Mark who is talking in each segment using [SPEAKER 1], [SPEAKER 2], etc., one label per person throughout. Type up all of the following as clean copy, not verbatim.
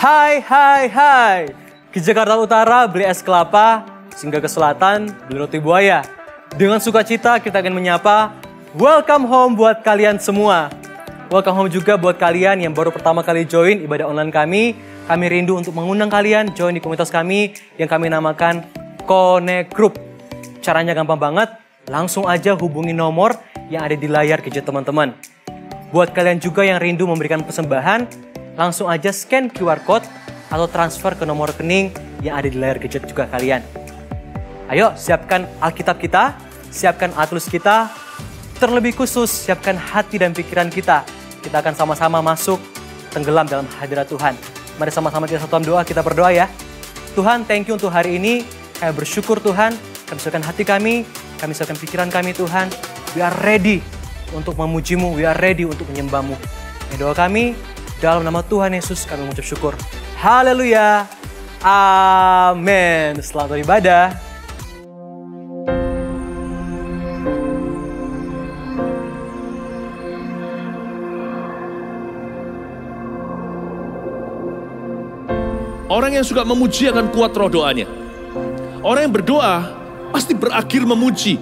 [SPEAKER 1] Hai. Ke Jakarta Utara beli es kelapa, singgah ke selatan beli roti buaya. Dengan sukacita kita akan menyapa welcome home buat kalian semua. Welcome home juga buat kalian yang baru pertama kali join ibadah online kami. Kami rindu untuk mengundang kalian join di komunitas kami yang kami namakan Connect Group. Caranya gampang banget, langsung aja hubungi nomor yang ada di layar gadget teman-teman. Buat kalian juga yang rindu memberikan persembahan, langsung aja scan QR Code atau transfer ke nomor rekening yang ada di layar gadget juga kalian. Ayo siapkan Alkitab kita, siapkan Atlus kita, terlebih khusus siapkan hati dan pikiran kita. Kita akan sama-sama masuk tenggelam dalam hadirat Tuhan. Mari sama-sama kita satukan doa, kita berdoa ya. Tuhan, thank you untuk hari ini. Kami bersyukur Tuhan, kami siapkan hati kami siapkan pikiran kami Tuhan. We are ready untuk memuji-Mu, we are ready untuk menyembah-Mu. Ini doa kami, dalam nama Tuhan Yesus kami mengucap syukur. Haleluya. Amin. Selamat beribadah.
[SPEAKER 2] Orang yang suka memuji akan kuat roh doanya. Orang yang berdoa pasti berakhir memuji.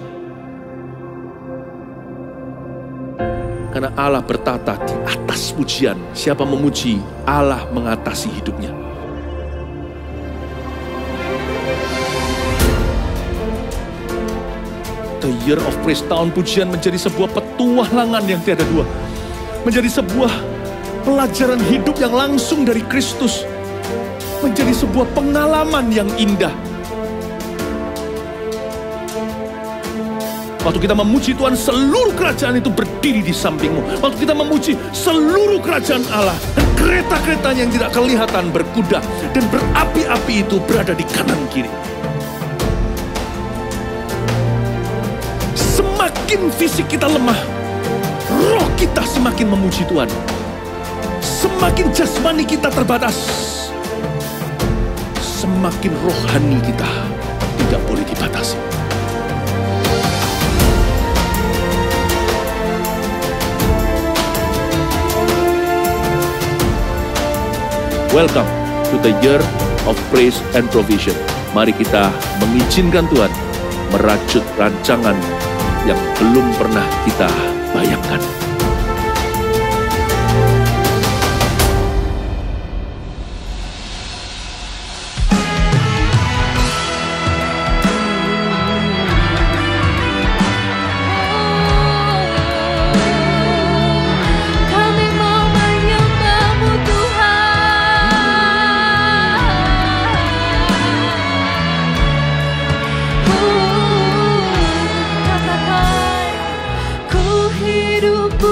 [SPEAKER 2] Karena Allah bertata di atas pujian. Siapa memuji, Allah mengatasi hidupnya. The Year of Praise, tahun pujian menjadi sebuah petualangan yang tiada dua. Menjadi sebuah pelajaran hidup yang langsung dari Kristus. Menjadi sebuah pengalaman yang indah. Waktu kita memuji Tuhan, seluruh kerajaan itu berdiri di sampingmu. Waktu kita memuji, seluruh kerajaan Allah dan kereta-keretanya yang tidak kelihatan berkuda dan berapi-api itu berada di kanan kiri. Semakin fisik kita lemah, roh kita semakin memuji Tuhan. Semakin jasmani kita terbatas, semakin rohani kita tidak boleh dibatasi. Welcome to the Year of Praise and Provision. Mari kita mengizinkan Tuhan merajut rancangan yang belum pernah kita bayangkan.
[SPEAKER 3] Ku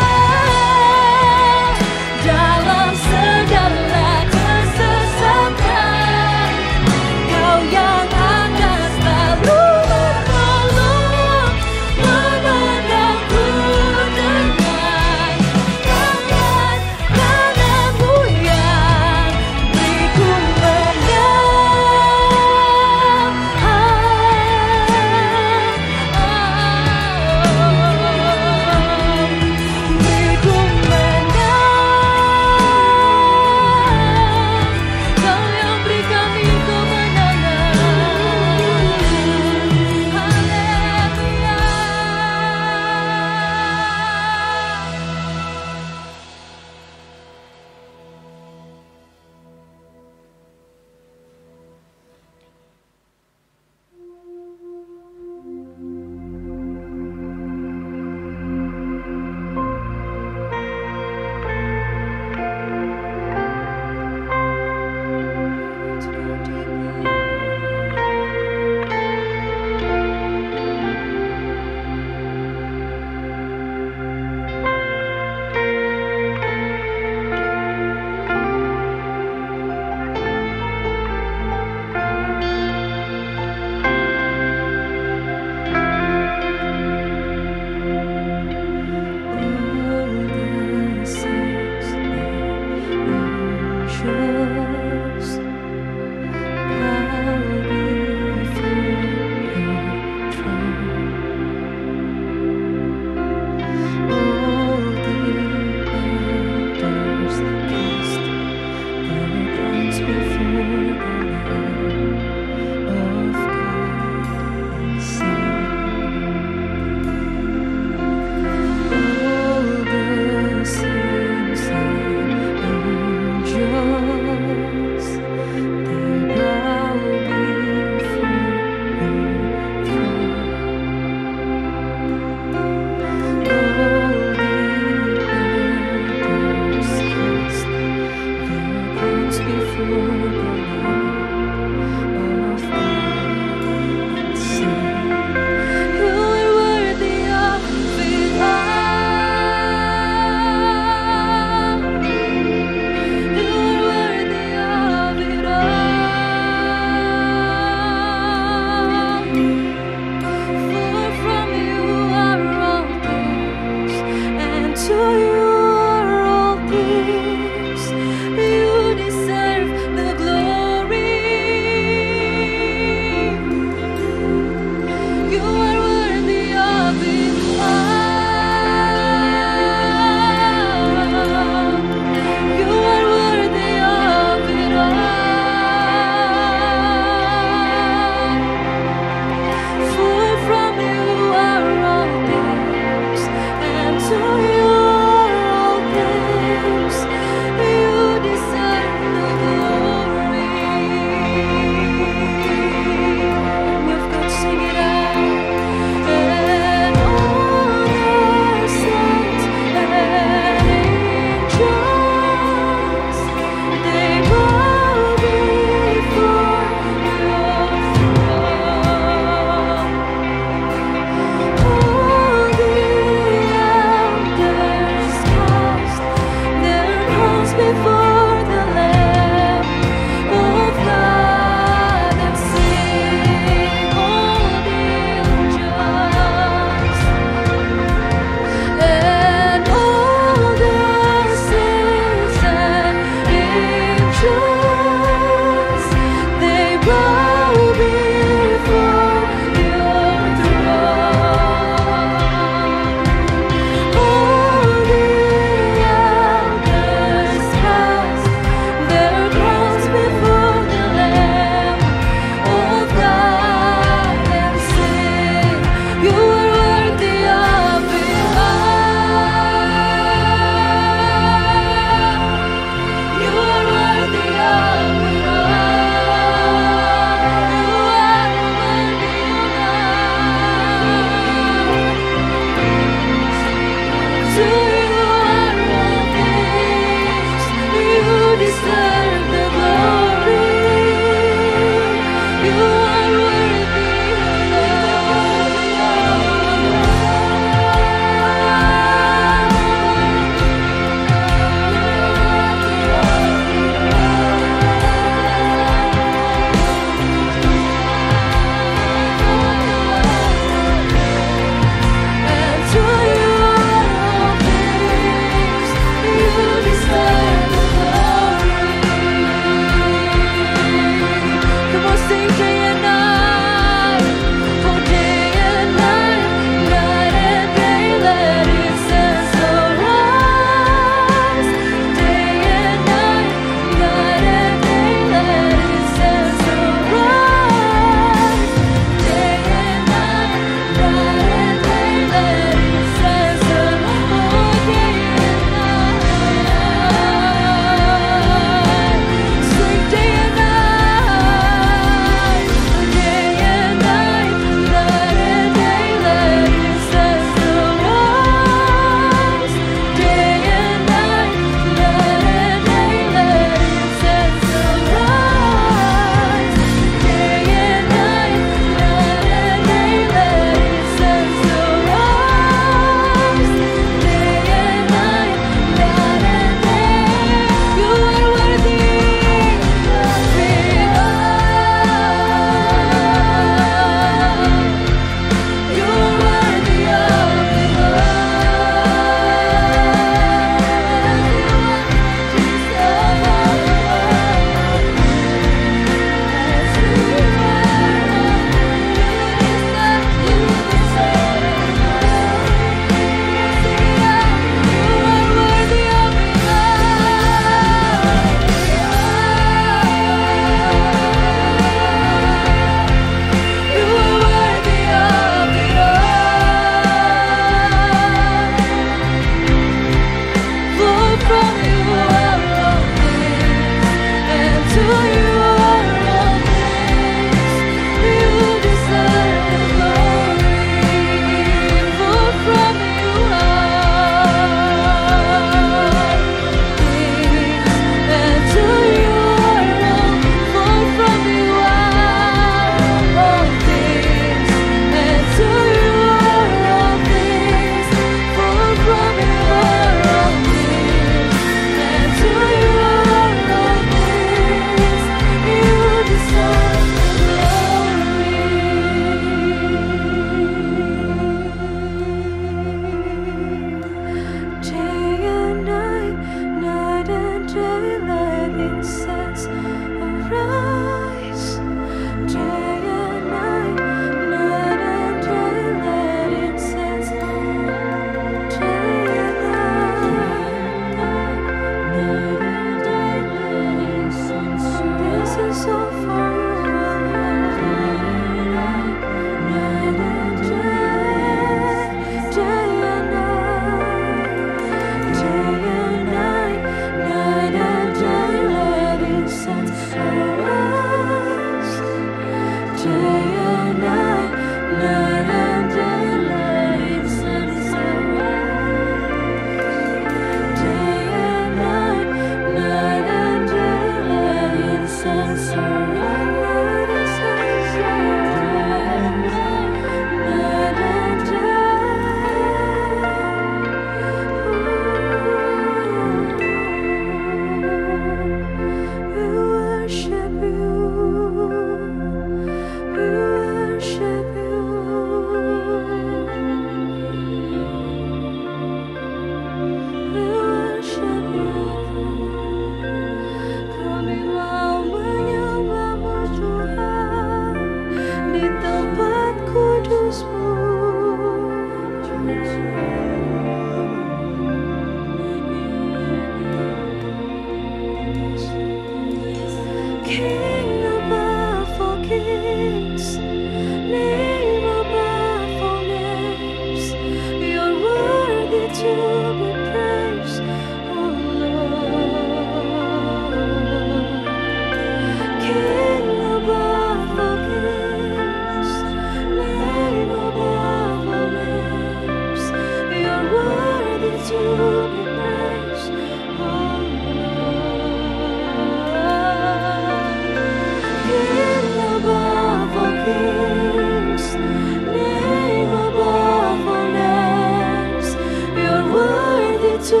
[SPEAKER 3] to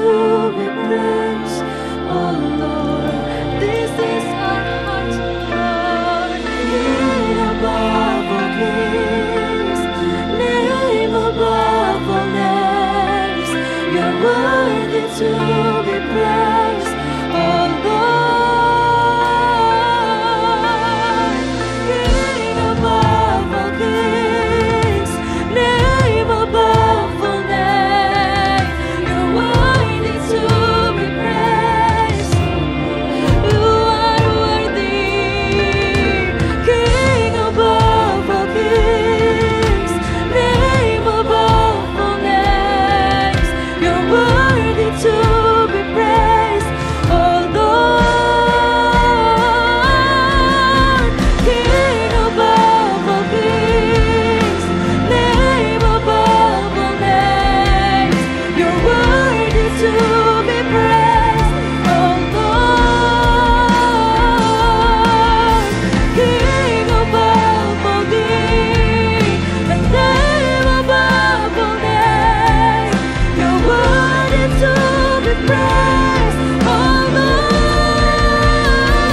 [SPEAKER 3] be praised, oh Lord. This is our heart, Lord. King above all kings, name above all names. You're worthy to be praised, oh Lord. King above all kings, name above all names. You're worthy to be praised. You are worthy. King above all kings, name above all names. You're worthy to be praised, oh Lord. King above all kings, name above all names. You're worthy to be praised, oh Lord. King above all kings, and name above all names. You're worthy to be praised, oh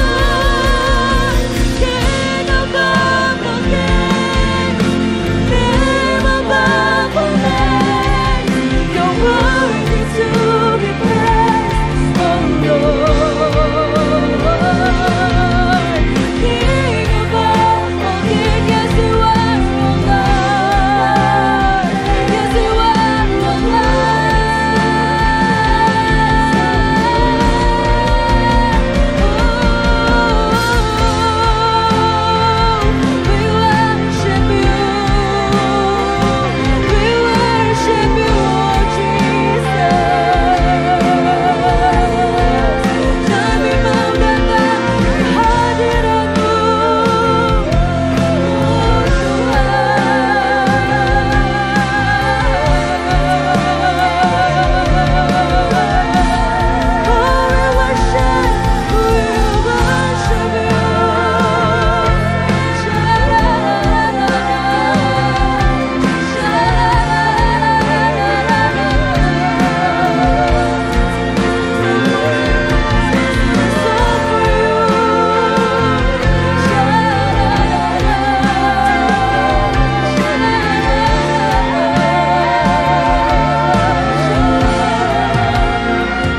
[SPEAKER 3] Lord. King above all kings, name above all names. You're worthy to be praised, oh Lord. King above all kings, yes you are, oh Lord. Yes you are, oh Lord. We worship you. We worship you, oh Jesus. Kami menganggap kehadiran-Mu,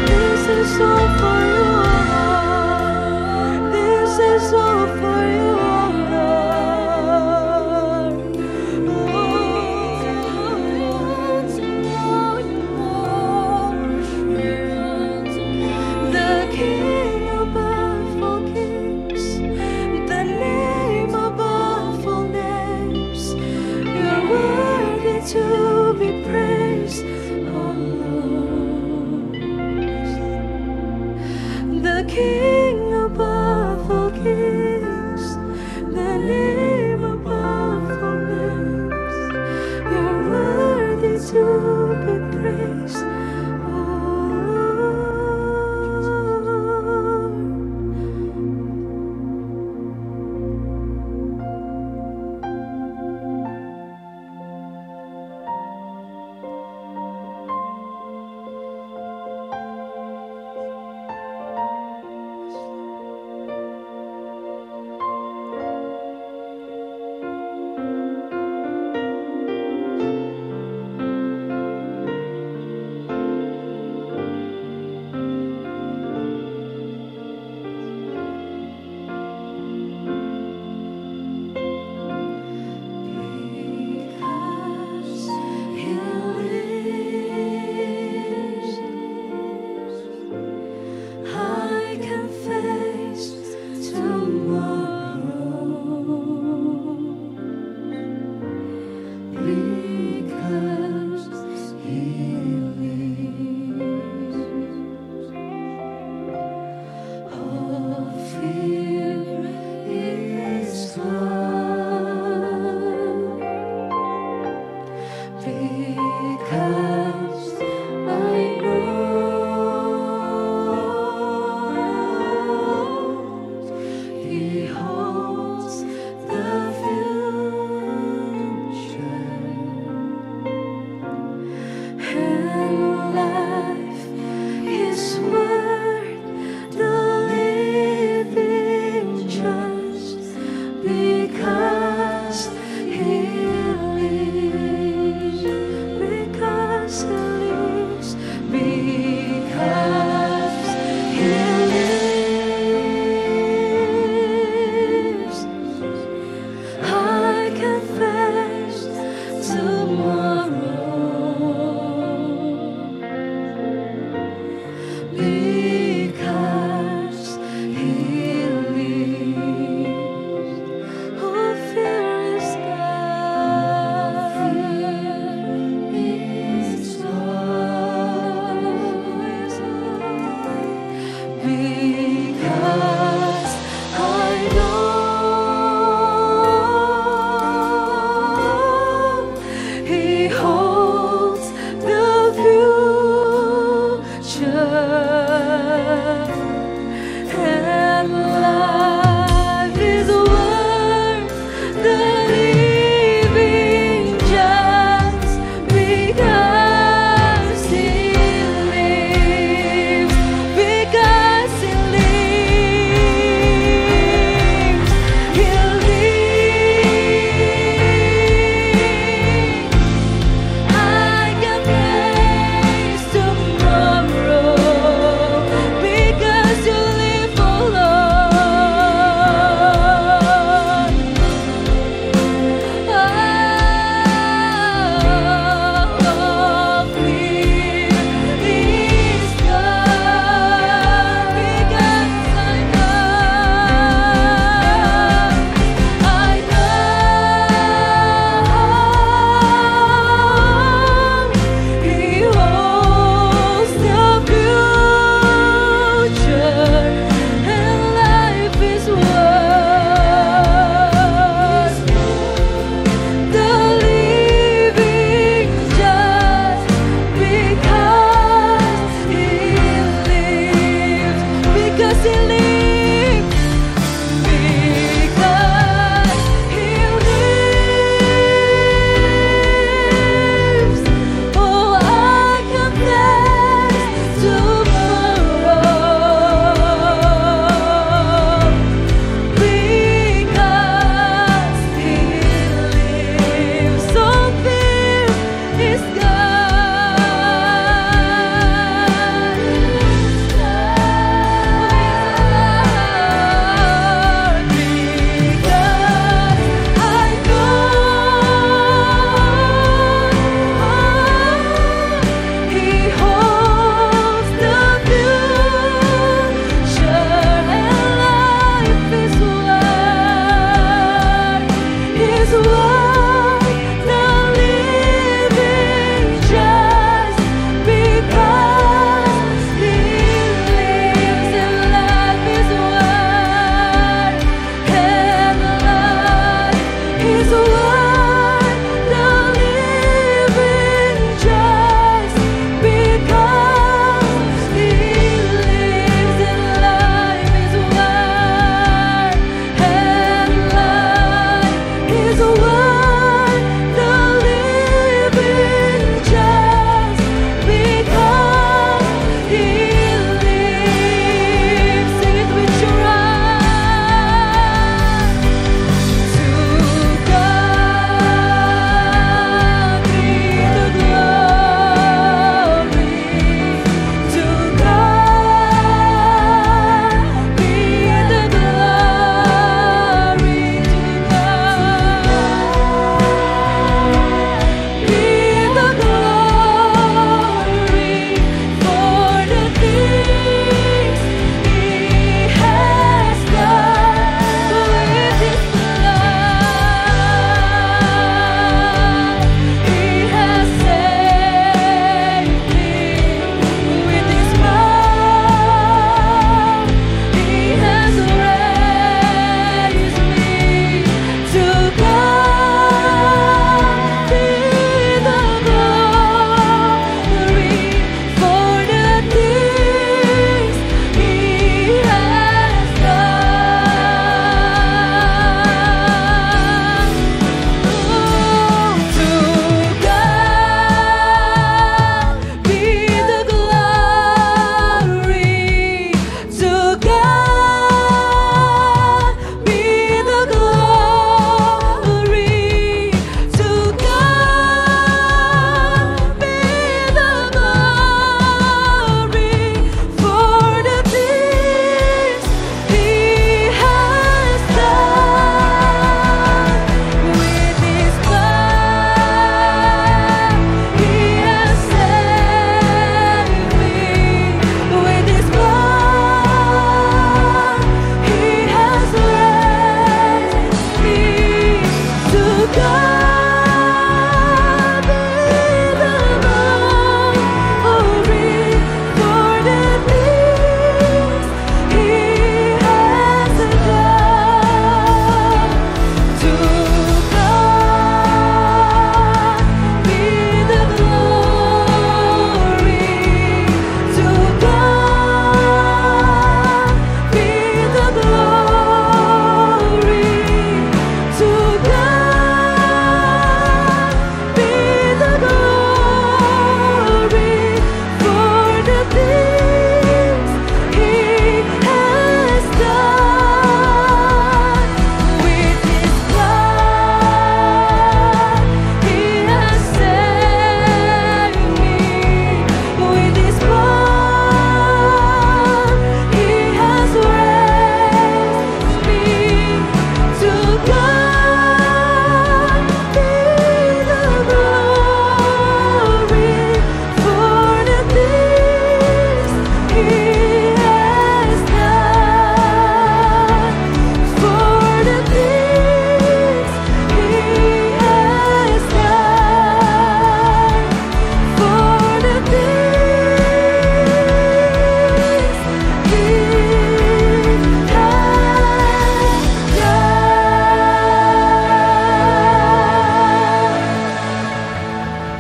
[SPEAKER 3] This is all for you, Lord. This is all for you, Lord. The King above all kings, the name above all names. You're worthy to be praised, oh Lord. The King above all kings, the name above all names. You're worthy to be praised, oh Lord.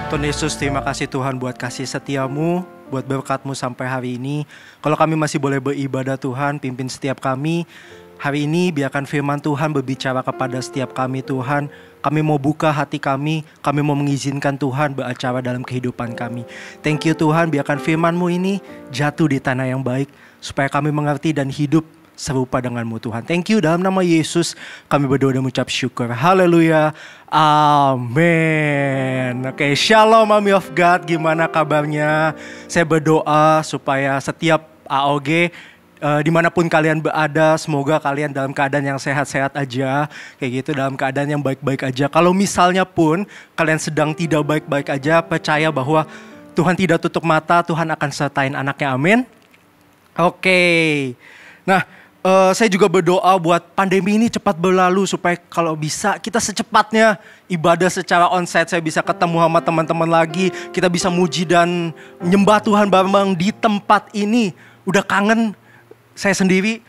[SPEAKER 4] Tuhan Yesus, terima kasih Tuhan buat kasih setiamu, buat berkat-Mu sampai hari ini. Kalau kami masih boleh beribadah Tuhan, pimpin setiap kami. Hari ini biarkan firman Tuhan berbicara kepada setiap kami Tuhan. Kami mau buka hati kami mau mengizinkan Tuhan beracara dalam kehidupan kami. Thank you Tuhan, biarkan firman-Mu ini jatuh di tanah yang baik, supaya kami mengerti dan hidup serupa dengan-Mu Tuhan. Thank you, dalam nama Yesus kami berdoa dan mengucap syukur. Haleluya. Amin. Oke, shalom Army of God, gimana kabarnya? Saya berdoa supaya setiap AOG dimanapun kalian berada, semoga kalian dalam keadaan yang sehat-sehat aja. Kayak gitu, dalam keadaan yang baik-baik aja. Kalau misalnya pun kalian sedang tidak baik-baik aja, percaya bahwa Tuhan tidak tutup mata, Tuhan akan sertain anaknya, amin. Oke. Nah, saya juga berdoa buat pandemi ini cepat berlalu supaya kalau bisa kita secepatnya ibadah secara onsite. Saya bisa ketemu sama teman-teman lagi, kita bisa muji dan menyembah Tuhan bareng di tempat ini. Udah kangen, saya sendiri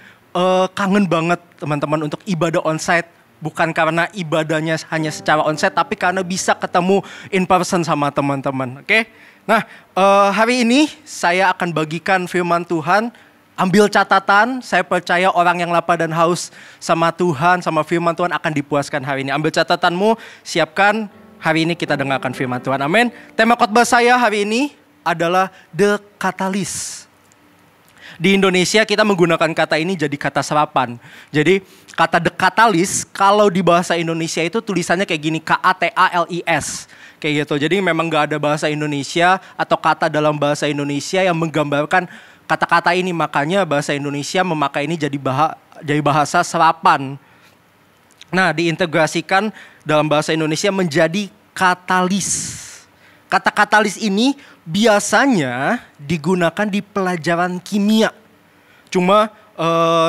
[SPEAKER 4] kangen banget teman-teman untuk ibadah onsite. Bukan karena ibadahnya hanya secara onsite, tapi karena bisa ketemu in person sama teman-teman. Oke? Nah, hari ini saya akan bagikan firman Tuhan. Ambil catatan, saya percaya orang yang lapar dan haus sama Tuhan, sama firman Tuhan akan dipuaskan hari ini. Ambil catatanmu, siapkan, hari ini kita dengarkan firman Tuhan, amin. Tema khotbah saya hari ini adalah The Catalyst. Di Indonesia kita menggunakan kata ini jadi kata serapan. Jadi kata The Catalyst kalau di bahasa Indonesia itu tulisannya kayak gini, K-A-T-A-L-I-S. Kayak gitu, jadi memang gak ada bahasa Indonesia atau kata dalam bahasa Indonesia yang menggambarkan kata-kata ini, makanya bahasa Indonesia memakai ini jadi bahasa serapan. Nah, diintegrasikan dalam bahasa Indonesia menjadi katalis. Kata katalis ini biasanya digunakan di pelajaran kimia. Cuma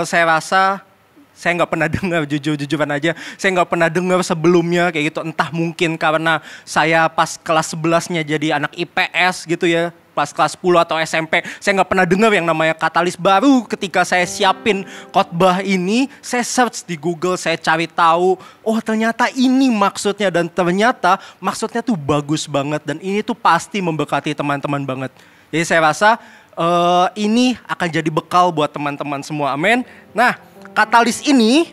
[SPEAKER 4] saya rasa saya nggak pernah dengar, jujur-jujuran aja, saya nggak pernah dengar sebelumnya kayak gitu. Entah mungkin karena saya pas kelas 11-nya jadi anak IPS gitu ya, pas kelas 10 atau SMP, saya nggak pernah dengar yang namanya katalis. Baru ketika saya siapin khotbah ini, saya search di Google, saya cari tahu, oh ternyata ini maksudnya, dan ternyata maksudnya tuh bagus banget, dan ini tuh pasti memberkati teman-teman banget. Jadi saya rasa ini akan jadi bekal buat teman-teman semua, amin. Nah, katalis ini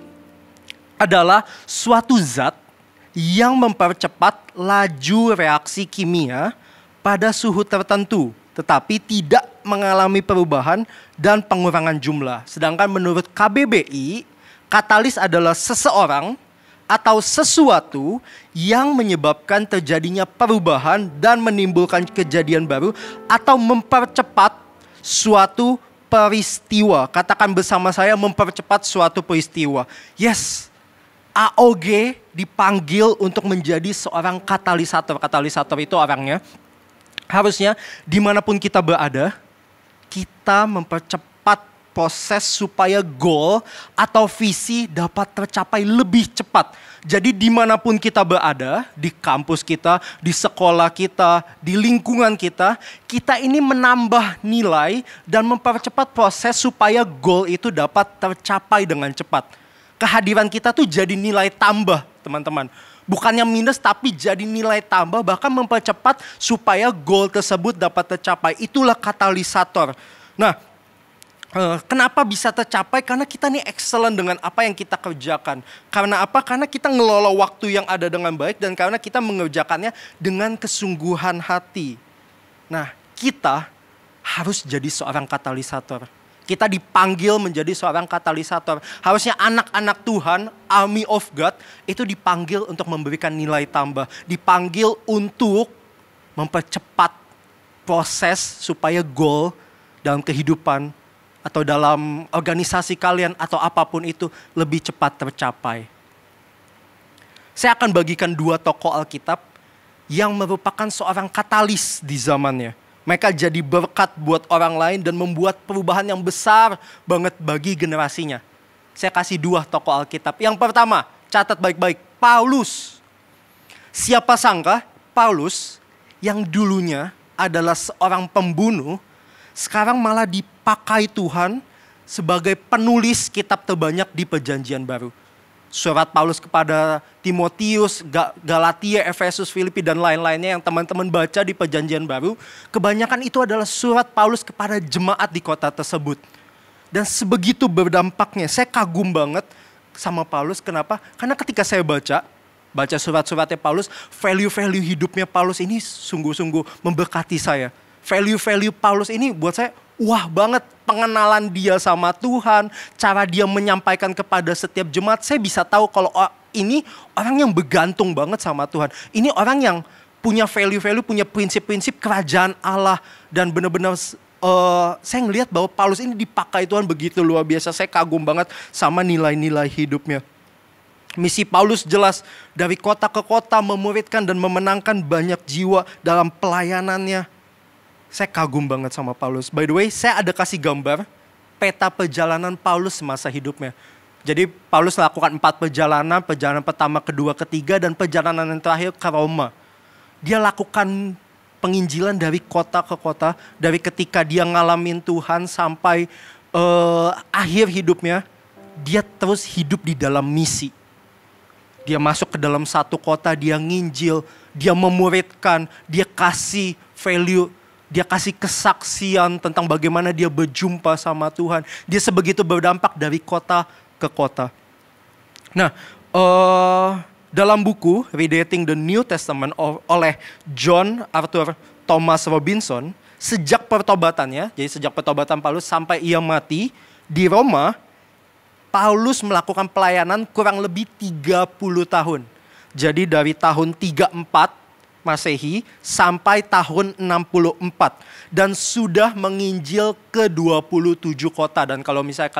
[SPEAKER 4] adalah suatu zat yang mempercepat laju reaksi kimia pada suhu tertentu, tetapi tidak mengalami perubahan dan pengurangan jumlah. Sedangkan menurut KBBI, katalis adalah seseorang atau sesuatu yang menyebabkan terjadinya perubahan dan menimbulkan kejadian baru atau mempercepat suatu peristiwa. Katakan bersama saya, mempercepat suatu peristiwa. Yes, AOG dipanggil untuk menjadi seorang katalisator. Katalisator itu orangnya harusnya dimanapun kita berada, kita mempercepat proses supaya goal atau visi dapat tercapai lebih cepat. Jadi dimanapun kita berada, di kampus kita, di sekolah kita, di lingkungan kita, kita ini menambah nilai dan mempercepat proses supaya goal itu dapat tercapai dengan cepat. Kehadiran kita tuh jadi nilai tambah, teman-teman. Bukannya minus, tapi jadi nilai tambah, bahkan mempercepat supaya goal tersebut dapat tercapai. Itulah katalisator. Nah, kenapa bisa tercapai? Karena kita nih excellent dengan apa yang kita kerjakan. Karena apa? Karena kita ngelola waktu yang ada dengan baik, dan karena kita mengerjakannya dengan kesungguhan hati. Nah, kita harus jadi seorang katalisator. Kita dipanggil menjadi seorang katalisator. Harusnya anak-anak Tuhan, Army of God, itu dipanggil untuk memberikan nilai tambah. Dipanggil untuk mempercepat proses supaya goal dalam kehidupan atau dalam organisasi kalian atau apapun itu lebih cepat tercapai. Saya akan bagikan 2 tokoh Alkitab yang merupakan seorang katalis di zamannya. Mereka jadi berkat buat orang lain dan membuat perubahan yang besar banget bagi generasinya. Saya kasih 2 tokoh Alkitab. Yang pertama, catat baik-baik, Paulus. Siapa sangka Paulus yang dulunya adalah seorang pembunuh, sekarang malah dipakai Tuhan sebagai penulis kitab terbanyak di Perjanjian Baru. surat Paulus kepada Timotius, Galatia, Efesus, Filipi, dan lain-lainnya yang teman-teman baca di Perjanjian Baru, kebanyakan itu adalah surat Paulus kepada jemaat di kota tersebut. Dan sebegitu berdampaknya, saya kagum banget sama Paulus. Kenapa? Karena ketika saya baca surat-suratnya Paulus, value-value hidupnya Paulus ini sungguh-sungguh memberkati saya. Value-value Paulus ini buat saya, wah banget, pengenalan dia sama Tuhan, cara dia menyampaikan kepada setiap jemaat, saya bisa tahu kalau ini orang yang bergantung banget sama Tuhan. Ini orang yang punya value-value, punya prinsip-prinsip kerajaan Allah. Dan benar-benar saya ngelihat bahwa Paulus ini dipakai Tuhan begitu luar biasa. Saya kagum banget sama nilai-nilai hidupnya. Misi Paulus jelas, dari kota ke kota memuridkan dan memenangkan banyak jiwa dalam pelayanannya. Saya kagum banget sama Paulus. By the way, saya ada kasih gambar peta perjalanan Paulus semasa hidupnya. Jadi Paulus melakukan 4 perjalanan. Perjalanan pertama, kedua, ketiga, dan perjalanan yang terakhir ke Roma. Dia lakukan penginjilan dari kota ke kota. Dari ketika dia ngalamin Tuhan sampai akhir hidupnya. Dia terus hidup di dalam misi. Dia masuk ke dalam satu kota, dia nginjil, dia memuridkan, dia kasih value. Dia kasih kesaksian tentang bagaimana dia berjumpa sama Tuhan. Dia sebegitu berdampak dari kota ke kota. Nah, dalam buku Redating the New Testament oleh John Arthur Thomas Robinson, sejak pertobatannya, jadi sejak pertobatan Paulus sampai ia mati di Roma, Paulus melakukan pelayanan kurang lebih 30 tahun. Jadi dari tahun 34 Masehi sampai tahun 64 dan sudah menginjil ke 27 kota. Dan kalau misalnya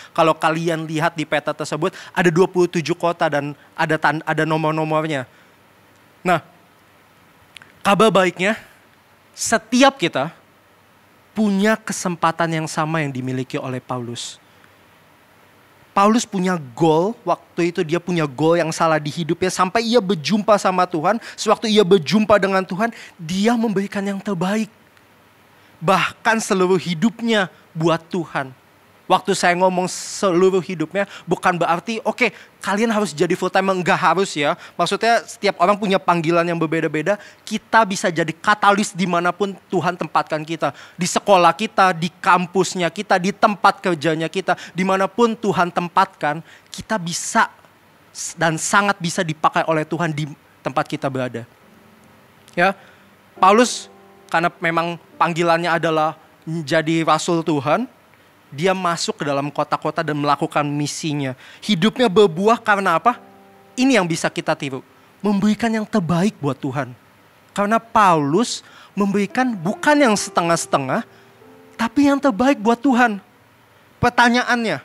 [SPEAKER 4] kalau kalian lihat di peta tersebut ada 27 kota dan ada nomor-nomornya. Nah, kabar baiknya setiap kita punya kesempatan yang sama yang dimiliki oleh Paulus. Paulus punya goal, waktu itu dia punya goal yang salah di hidupnya sampai ia berjumpa sama Tuhan. Sewaktu ia berjumpa dengan Tuhan, dia memberikan yang terbaik. Bahkan seluruh hidupnya buat Tuhan. Waktu saya ngomong seluruh hidupnya bukan berarti oke, kalian harus jadi full time, enggak harus ya. Maksudnya setiap orang punya panggilan yang berbeda-beda. Kita bisa jadi katalis dimanapun Tuhan tempatkan kita. Di sekolah kita, di kampusnya kita, di tempat kerjanya kita. Dimanapun Tuhan tempatkan, kita bisa dan sangat bisa dipakai oleh Tuhan di tempat kita berada. Ya, Paulus karena memang panggilannya adalah menjadi rasul Tuhan. Dia masuk ke dalam kota-kota dan melakukan misinya. Hidupnya berbuah karena apa? Ini yang bisa kita tiru. Memberikan yang terbaik buat Tuhan. Karena Paulus memberikan bukan yang setengah-setengah, tapi yang terbaik buat Tuhan. Pertanyaannya,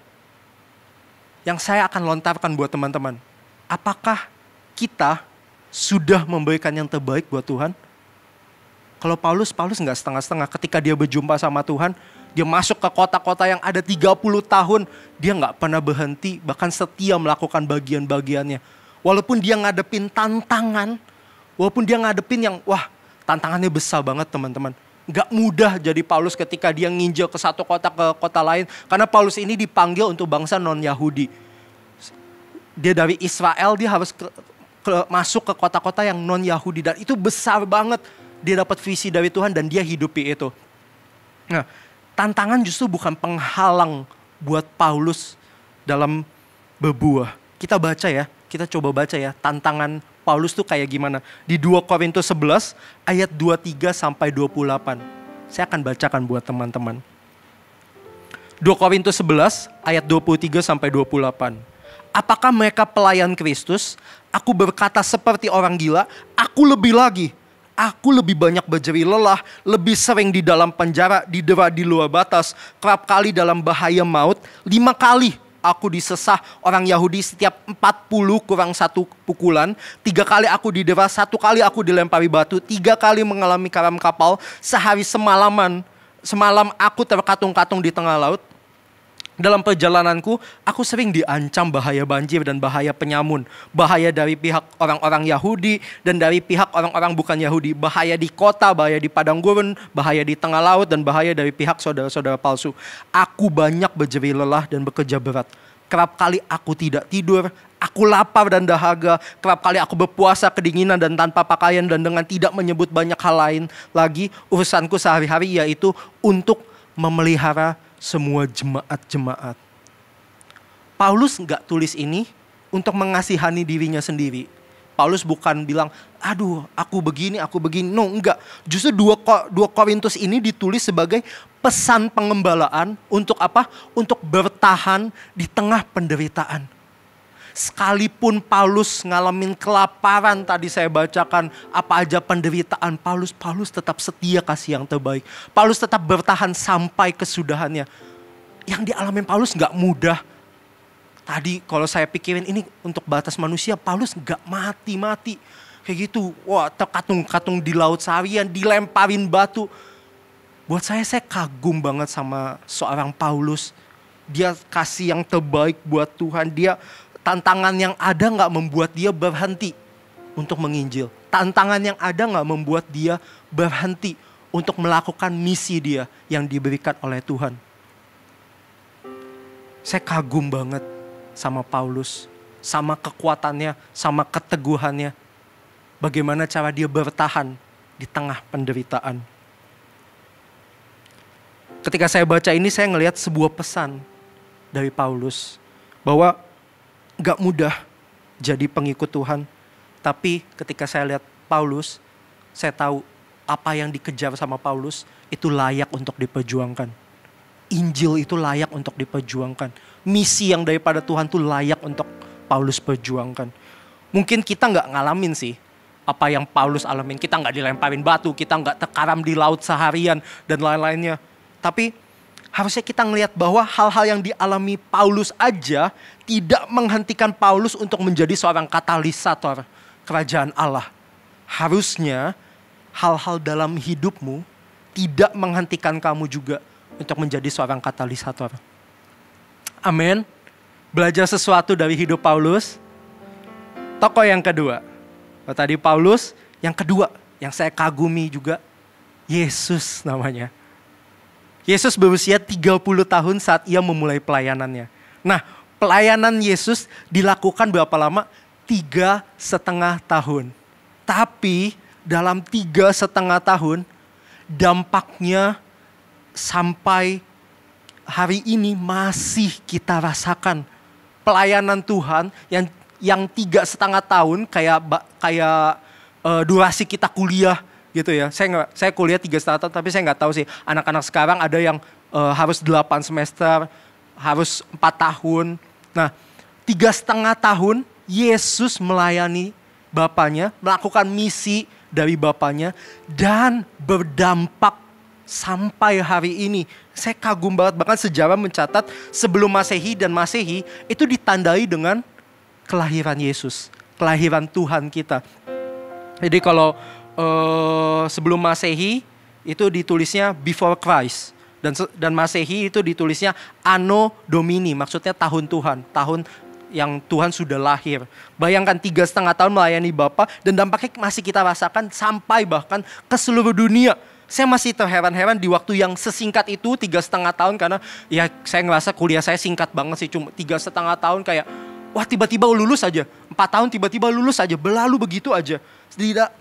[SPEAKER 4] yang saya akan lontarkan buat teman-teman. Apakah kita sudah memberikan yang terbaik buat Tuhan? Kalau Paulus nggak setengah-setengah. Ketika dia berjumpa sama Tuhan, dia masuk ke kota-kota yang ada 30 tahun. Dia nggak pernah berhenti, bahkan setia melakukan bagian-bagiannya. Walaupun dia ngadepin tantangan, walaupun dia ngadepin yang, wah tantangannya besar banget teman-teman. Nggak mudah jadi Paulus ketika dia nginjil ke satu kota ke kota lain. Karena Paulus ini dipanggil untuk bangsa non-Yahudi. Dia dari Israel, dia harus masuk ke kota-kota yang non-Yahudi. Dan itu besar banget. Dia dapat visi dari Tuhan dan dia hidupi itu. Nah, tantangan justru bukan penghalang buat Paulus dalam berbuah. Kita baca ya, kita coba baca ya tantangan Paulus tuh kayak gimana. Di 2 Korintus 11 ayat 23 sampai 28. Saya akan bacakan buat teman-teman. 2 Korintus 11 ayat 23 sampai 28. Apakah mereka pelayan Kristus? Aku berkata seperti orang gila, aku lebih lagi. Aku lebih banyak berjeri lelah, lebih sering di dalam penjara, didera di luar batas, kerap kali dalam bahaya maut. 5 kali aku disesah orang Yahudi setiap 40 kurang 1 pukulan. 3 kali aku didera, 1 kali aku dilempari batu, 3 kali mengalami karam kapal. Sehari semalam aku terkatung-katung di tengah laut. Dalam perjalananku, aku sering diancam bahaya banjir dan bahaya penyamun. Bahaya dari pihak orang-orang Yahudi dan dari pihak orang-orang bukan Yahudi. Bahaya di kota, bahaya di padang gurun, bahaya di tengah laut, dan bahaya dari pihak saudara-saudara palsu. Aku banyak berjeri lelah dan bekerja berat. Kerap kali aku tidak tidur, aku lapar dan dahaga. Kerap kali aku berpuasa kedinginan dan tanpa pakaian dan dengan tidak menyebut banyak hal lain lagi. Urusanku sehari-hari yaitu untuk memelihara semua jemaat-jemaat. Paulus nggak tulis ini untuk mengasihani dirinya sendiri. Paulus bukan bilang, aduh aku begini. No, enggak. Justru 2 Korintus ini ditulis sebagai pesan pengembalaan untuk apa? Untuk bertahan di tengah penderitaan. Sekalipun Paulus ngalamin kelaparan, tadi saya bacakan apa aja penderitaan Paulus tetap setia kasih yang terbaik. Paulus tetap bertahan sampai kesudahannya. Yang dialamin Paulus nggak mudah. Tadi kalau saya pikirin ini untuk batas manusia, Paulus nggak mati-mati. Kayak gitu, wah terkatung-katung di laut seharian, dilemparin batu. Buat saya kagum banget sama seorang Paulus. Dia kasih yang terbaik buat Tuhan. Dia tantangan yang ada nggak membuat dia berhenti untuk menginjil. Tantangan yang ada nggak membuat dia berhenti untuk melakukan misi dia yang diberikan oleh Tuhan. Saya kagum banget sama Paulus, sama kekuatannya, sama keteguhannya. Bagaimana cara dia bertahan di tengah penderitaan. Ketika saya baca ini, saya ngelihat sebuah pesan dari Paulus. Bahwa gak mudah jadi pengikut Tuhan. Tapi ketika saya lihat Paulus, saya tahu apa yang dikejar sama Paulus itu layak untuk diperjuangkan. Injil itu layak untuk diperjuangkan. Misi yang daripada Tuhan itu layak untuk Paulus perjuangkan. Mungkin kita gak ngalamin sih apa yang Paulus alamin. Kita gak dilemparin batu, kita gak terkaram di laut seharian dan lain-lainnya. Tapi harusnya kita ngelihat bahwa hal-hal yang dialami Paulus aja tidak menghentikan Paulus untuk menjadi seorang katalisator kerajaan Allah. Harusnya hal-hal dalam hidupmu tidak menghentikan kamu juga untuk menjadi seorang katalisator. Amin. Belajar sesuatu dari hidup Paulus. Tokoh yang kedua. Tadi Paulus, yang kedua yang saya kagumi juga, Yesus namanya. Yesus berusia 30 tahun saat ia memulai pelayanannya. Nah, pelayanan Yesus dilakukan berapa lama? 3,5 tahun. Tapi dalam 3,5 tahun, dampaknya sampai hari ini masih kita rasakan. Pelayanan Tuhan yang 3,5 tahun kayak durasi kita kuliah gitu ya. Saya kuliah 3,5 tahun, tapi saya nggak tahu sih anak-anak sekarang ada yang harus 8 semester, harus 4 tahun. Nah, 3,5 tahun Yesus melayani Bapaknya, melakukan misi dari Bapaknya dan berdampak sampai hari ini. Saya kagum banget, bahkan sejarah mencatat sebelum Masehi dan Masehi itu ditandai dengan kelahiran Yesus, kelahiran Tuhan kita. Jadi kalau sebelum Masehi itu ditulisnya before Christ, dan Masehi itu ditulisnya Anno Domini, maksudnya tahun Tuhan, tahun yang Tuhan sudah lahir. Bayangkan 3,5 tahun melayani Bapa dan dampaknya masih kita rasakan sampai bahkan ke seluruh dunia. Saya masih terheran-heran di waktu yang sesingkat itu 3,5 tahun, karena ya saya ngerasa kuliah saya singkat banget sih, cuma 3,5 tahun kayak wah tiba-tiba lulus aja, 4 tahun tiba-tiba lulus aja, berlalu begitu aja.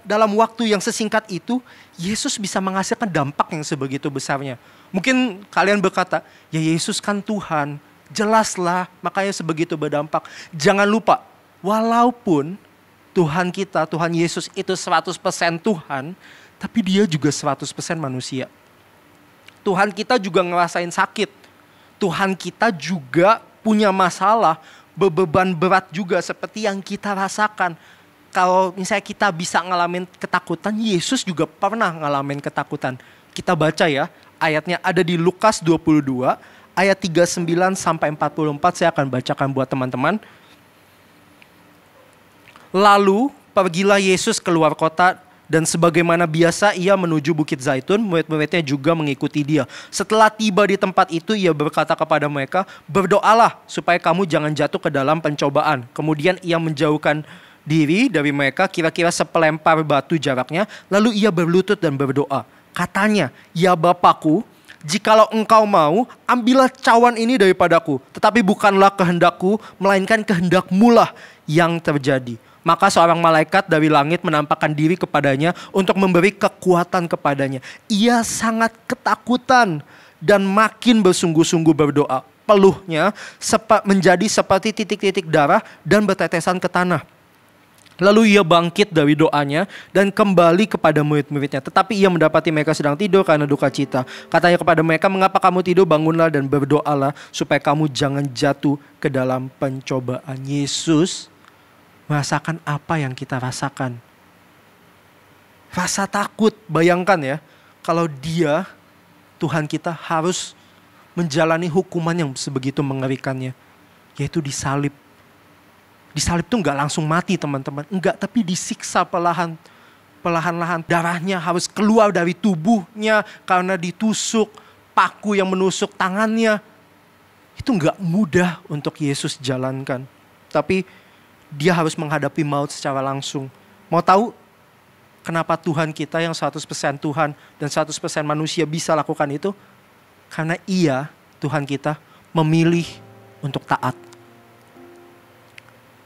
[SPEAKER 4] Dalam waktu yang sesingkat itu Yesus bisa menghasilkan dampak yang sebegitu besarnya. Mungkin kalian berkata, ya Yesus kan Tuhan, jelaslah makanya sebegitu berdampak. Jangan lupa, walaupun Tuhan kita, Tuhan Yesus itu 100% Tuhan, tapi dia juga 100% manusia. Tuhan kita juga ngerasain sakit. Tuhan kita juga punya masalah, beban berat juga seperti yang kita rasakan. Kalau misalnya kita bisa ngalamin ketakutan, Yesus juga pernah ngalamin ketakutan. Kita baca ya, ayatnya ada di Lukas 22, ayat 39 sampai 44, saya akan bacakan buat teman-teman. Lalu pergilah Yesus keluar kota, dan sebagaimana biasa ia menuju Bukit Zaitun, murid-muridnya juga mengikuti dia. Setelah tiba di tempat itu, ia berkata kepada mereka, berdoalah supaya kamu jangan jatuh ke dalam pencobaan. Kemudian ia menjauhkan diri dari mereka, kira-kira sepelempar batu jaraknya, lalu ia berlutut dan berdoa. Katanya, ya Bapakku, jikalau engkau mau, ambillah cawan ini daripadaku. Tetapi bukanlah kehendakku, melainkan kehendakmu-lah yang terjadi. Maka seorang malaikat dari langit menampakkan diri kepadanya untuk memberi kekuatan kepadanya. Ia sangat ketakutan dan makin bersungguh-sungguh berdoa. Peluhnya menjadi seperti titik-titik darah dan bertetesan ke tanah. Lalu ia bangkit dari doanya dan kembali kepada murid-muridnya. Tetapi ia mendapati mereka sedang tidur karena duka cita. Katanya kepada mereka, mengapa kamu tidur? Bangunlah dan berdoalah supaya kamu jangan jatuh ke dalam pencobaan. Yesus merasakan apa yang kita rasakan. Rasa takut, bayangkan ya. Kalau dia, Tuhan kita harus menjalani hukuman yang sebegitu mengerikannya. Yaitu disalib. Disalib tuh gak langsung mati teman-teman. Enggak, tapi disiksa perlahan-lahan. Darahnya harus keluar dari tubuhnya karena ditusuk. Paku yang menusuk tangannya. Itu gak mudah untuk Yesus jalankan. Tapi dia harus menghadapi maut secara langsung. Mau tahu kenapa Tuhan kita yang 100% Tuhan dan 100% manusia bisa lakukan itu? Karena ia, Tuhan kita, memilih untuk taat.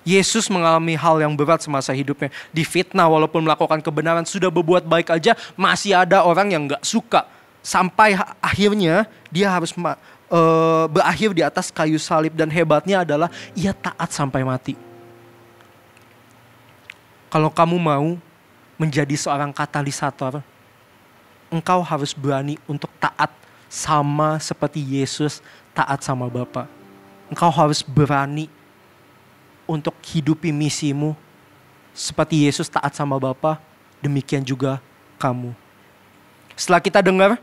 [SPEAKER 4] Yesus mengalami hal yang berat semasa hidupnya. Difitnah walaupun melakukan kebenaran, sudah berbuat baik aja, masih ada orang yang gak suka. Sampai akhirnya dia harus berakhir di atas kayu salib. Dan hebatnya adalah ia taat sampai mati. Kalau kamu mau menjadi seorang katalisator, engkau harus berani untuk taat sama seperti Yesus taat sama Bapa. Engkau harus berani untuk hidupi misimu seperti Yesus taat sama Bapa, demikian juga kamu. Setelah kita dengar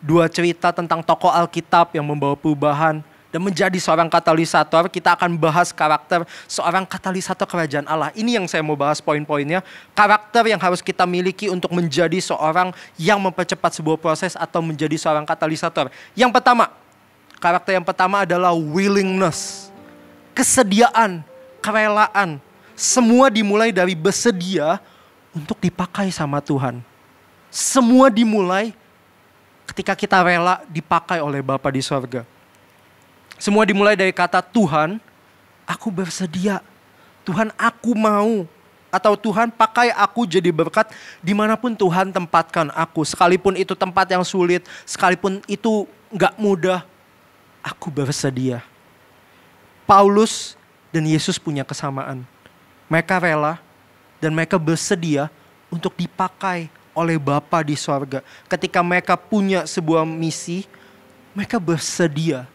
[SPEAKER 4] 2 cerita tentang tokoh Alkitab yang membawa perubahan dan menjadi seorang katalisator, kita akan bahas karakter seorang katalisator kerajaan Allah. Ini yang saya mau bahas poin-poinnya. Karakter yang harus kita miliki untuk menjadi seorang yang mempercepat sebuah proses atau menjadi seorang katalisator. Yang pertama, karakter yang pertama adalah willingness. Kesediaan, kerelaan. Semua dimulai dari bersedia untuk dipakai sama Tuhan. Semua dimulai ketika kita rela dipakai oleh Bapa di sorga. Semua dimulai dari kata Tuhan, aku bersedia. Tuhan, aku mau. Atau Tuhan, pakai aku jadi berkat dimanapun Tuhan tempatkan aku. Sekalipun itu tempat yang sulit, sekalipun itu gak mudah, aku bersedia. Paulus dan Yesus punya kesamaan. Mereka rela dan mereka bersedia untuk dipakai oleh Bapa di sorga. Ketika mereka punya sebuah misi, mereka bersedia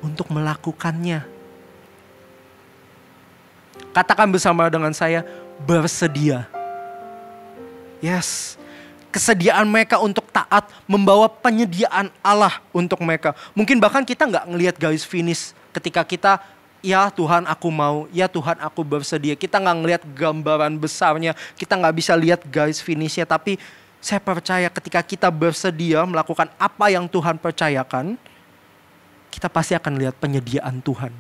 [SPEAKER 4] untuk melakukannya. Katakan bersama dengan saya, bersedia. Yes. Kesediaan mereka untuk taat membawa penyediaan Allah untuk mereka. Mungkin bahkan kita gak ngelihat garis finish ketika kita, ya Tuhan aku mau, ya Tuhan aku bersedia. Kita gak ngelihat gambaran besarnya, kita gak bisa lihat garis finishnya. Tapi saya percaya ketika kita bersedia melakukan apa yang Tuhan percayakan, kita pasti akan lihat penyediaan Tuhan.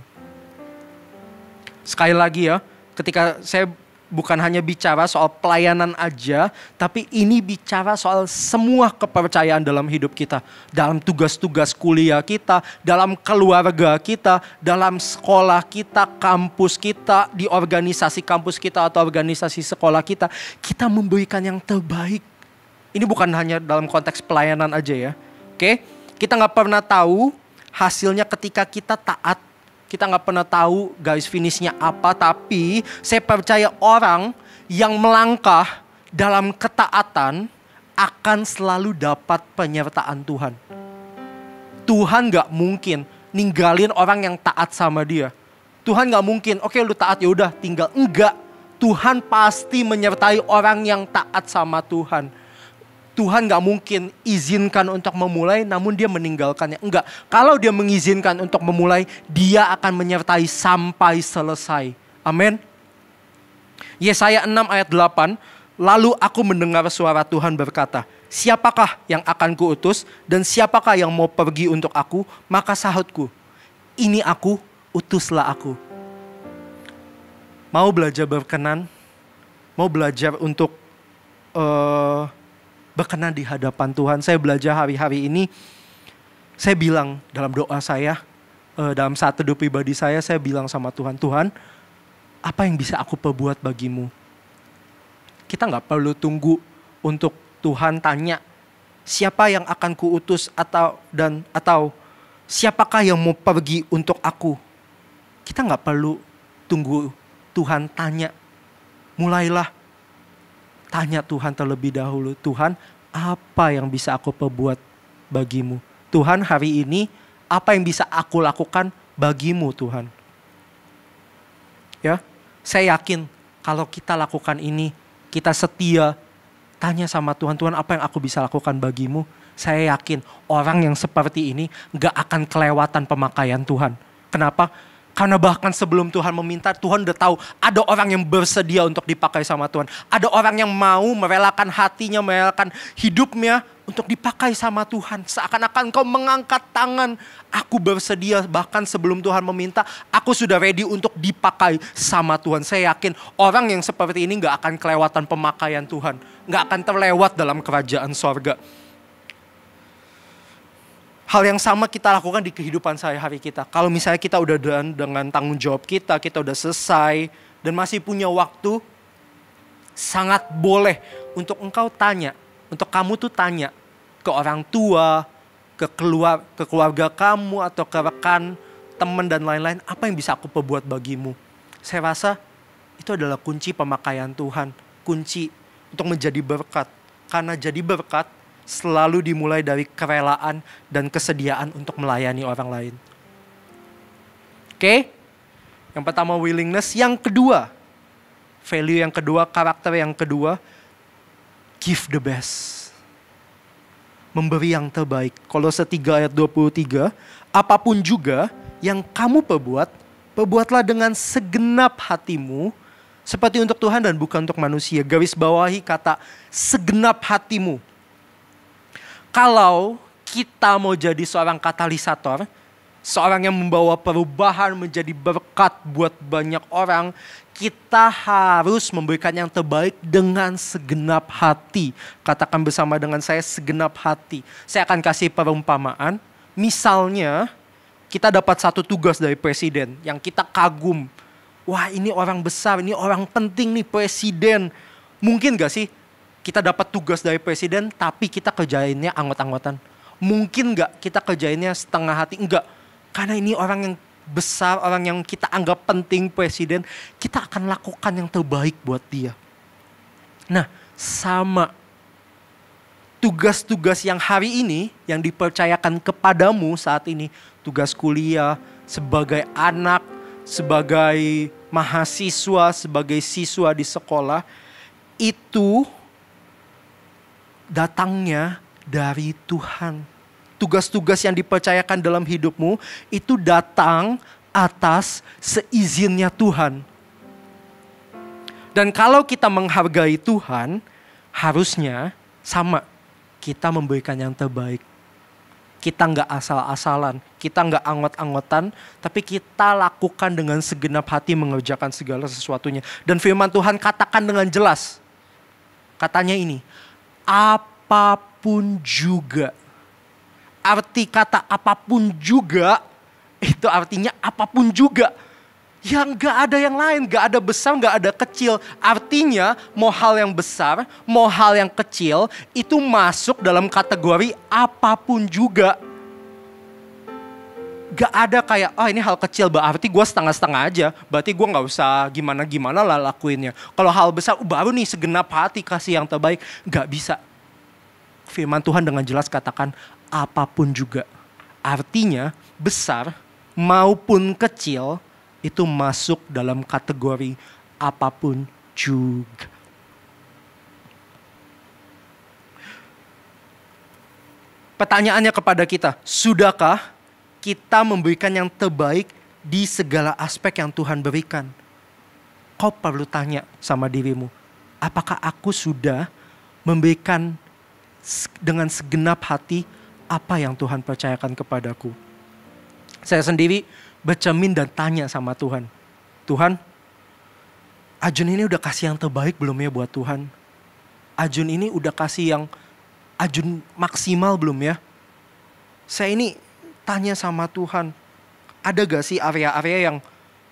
[SPEAKER 4] Sekali lagi ya, ketika saya bukan hanya bicara soal pelayanan aja, tapi ini bicara soal semua kepercayaan dalam hidup kita. Dalam tugas-tugas kuliah kita, dalam keluarga kita, dalam sekolah kita, kampus kita, di organisasi kampus kita atau organisasi sekolah kita. Kita memberikan yang terbaik. Ini bukan hanya dalam konteks pelayanan aja ya. Oke? Kita gak pernah tahu hasilnya ketika kita taat. Kita gak pernah tahu garis finishnya apa. Tapi saya percaya orang yang melangkah dalam ketaatan akan selalu dapat penyertaan Tuhan. Tuhan gak mungkin ninggalin orang yang taat sama dia. Tuhan gak mungkin, oke lu taat ya udah tinggal. Enggak, Tuhan pasti menyertai orang yang taat sama Tuhan. Tuhan gak mungkin izinkan untuk memulai namun dia meninggalkannya. Enggak, kalau dia mengizinkan untuk memulai, dia akan menyertai sampai selesai. Amin. Yesaya 6 ayat 8, lalu aku mendengar suara Tuhan berkata, siapakah yang akan kuutus dan siapakah yang mau pergi untuk aku? Maka sahutku, ini aku, utuslah aku. Mau belajar berkenan, mau belajar untuk berkenan di hadapan Tuhan. Saya belajar hari-hari ini Saya bilang dalam doa saya, dalam saat teduh pribadi saya bilang sama Tuhan, Tuhan, apa yang bisa aku perbuat bagimu? Kita nggak perlu tunggu untuk Tuhan tanya, siapa yang akan kuutus atau siapakah yang mau pergi untuk aku? Kita nggak perlu tunggu Tuhan tanya. Mulailah tanya Tuhan terlebih dahulu. Tuhan, apa yang bisa aku perbuat bagimu? Tuhan, hari ini apa yang bisa aku lakukan bagimu Tuhan? Ya, saya yakin kalau kita lakukan ini, kita setia tanya sama Tuhan, Tuhan apa yang aku bisa lakukan bagimu? Saya yakin orang yang seperti ini gak akan kelewatan pemakaian Tuhan. Kenapa? Karena bahkan sebelum Tuhan meminta, Tuhan udah tahu ada orang yang bersedia untuk dipakai sama Tuhan. Ada orang yang mau merelakan hatinya, merelakan hidupnya untuk dipakai sama Tuhan. Seakan-akan kau mengangkat tangan, aku bersedia bahkan sebelum Tuhan meminta, aku sudah ready untuk dipakai sama Tuhan. Saya yakin orang yang seperti ini gak akan kelewatan pemakaian Tuhan. Gak akan terlewat dalam kerajaan sorga. Hal yang sama kita lakukan di kehidupan sehari-hari kita. Kalau misalnya kita udah dengan tanggung jawab kita udah selesai dan masih punya waktu, sangat boleh untuk engkau tanya, untuk kamu tuh tanya ke orang tua, ke keluarga kamu atau ke rekan, teman dan lain-lain, apa yang bisa aku perbuat bagimu? Saya rasa itu adalah kunci pemakaian Tuhan, kunci untuk menjadi berkat. Karena jadi berkat selalu dimulai dari kerelaan dan kesediaan untuk melayani orang lain. Oke? Yang pertama willingness, yang kedua, value yang kedua, karakter yang kedua, give the best. Memberi yang terbaik. Kolose 3 ayat 23, apapun juga yang kamu perbuat, perbuatlah dengan segenap hatimu, seperti untuk Tuhan dan bukan untuk manusia. Garis bawahi kata segenap hatimu. Kalau kita mau jadi seorang katalisator, seorang yang membawa perubahan menjadi berkat buat banyak orang, kita harus memberikan yang terbaik dengan segenap hati. Katakan bersama dengan saya, segenap hati. Saya akan kasih perumpamaan. Misalnya, kita dapat satu tugas dari presiden yang kita kagum. Wah, ini orang besar, ini orang penting nih, presiden. Mungkin gak sih kita dapat tugas dari presiden, tapi kita kerjainnya anggot-anggotan? Mungkin gak kita kerjainnya setengah hati? Enggak. Karena ini orang yang besar, orang yang kita anggap penting, presiden, kita akan lakukan yang terbaik buat dia. Nah, sama tugas-tugas yang hari ini, yang dipercayakan kepadamu saat ini, tugas kuliah, sebagai anak, sebagai mahasiswa, sebagai siswa di sekolah, itu datangnya dari Tuhan. Tugas-tugas yang dipercayakan dalam hidupmu itu datang atas seizinnya Tuhan. Dan kalau kita menghargai Tuhan, harusnya sama, kita memberikan yang terbaik. Kita nggak asal-asalan, kita nggak anggot-anggotan, tapi kita lakukan dengan segenap hati mengerjakan segala sesuatunya. Dan firman Tuhan katakan dengan jelas, katanya ini, apapun juga. Arti kata apapun juga, itu artinya apapun juga. Yang gak ada yang lain, gak ada besar, gak ada kecil. Artinya mau hal yang besar, mau hal yang kecil, itu masuk dalam kategori apapun juga. Gak ada kayak, oh ini hal kecil berarti gue setengah-setengah aja. Berarti gue gak usah gimana-gimana lah lakuinnya. Kalau hal besar, baru nih segenap hati kasih yang terbaik. Gak bisa. Firman Tuhan dengan jelas katakan apapun juga. Artinya besar maupun kecil itu masuk dalam kategori apapun juga. Pertanyaannya kepada kita, sudahkah kita memberikan yang terbaik di segala aspek yang Tuhan berikan? Kau perlu tanya sama dirimu, apakah aku sudah memberikan dengan segenap hati apa yang Tuhan percayakan kepadaku? Saya sendiri bercermin dan tanya sama Tuhan. Tuhan, Ajun ini udah kasih yang terbaik belum ya buat Tuhan? Ajun ini udah kasih yang Ajun maksimal belum ya? Saya ini Tanya sama Tuhan, ada gak sih area-area yang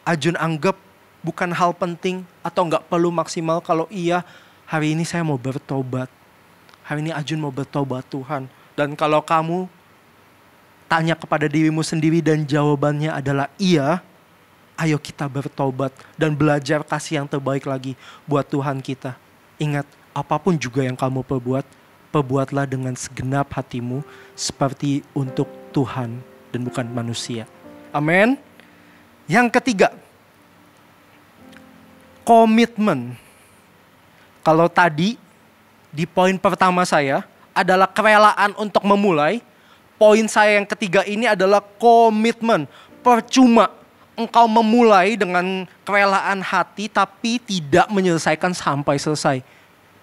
[SPEAKER 4] Ajun anggap bukan hal penting atau gak perlu maksimal? Kalau iya, hari ini saya mau bertobat. Hari ini Ajun mau bertobat Tuhan. Dan kalau kamu tanya kepada dirimu sendiri dan jawabannya adalah iya, ayo kita bertobat dan belajar kasih yang terbaik lagi buat Tuhan kita. Ingat, apapun juga yang kamu perbuat, perbuatlah dengan segenap hatimu seperti untuk Tuhan dan bukan manusia. Amin. Yang ketiga, komitmen. Kalau tadi di poin pertama saya adalah kerelaan untuk memulai, poin saya yang ketiga ini adalah komitmen. Percuma engkau memulai dengan kerelaan hati tapi tidak menyelesaikan sampai selesai.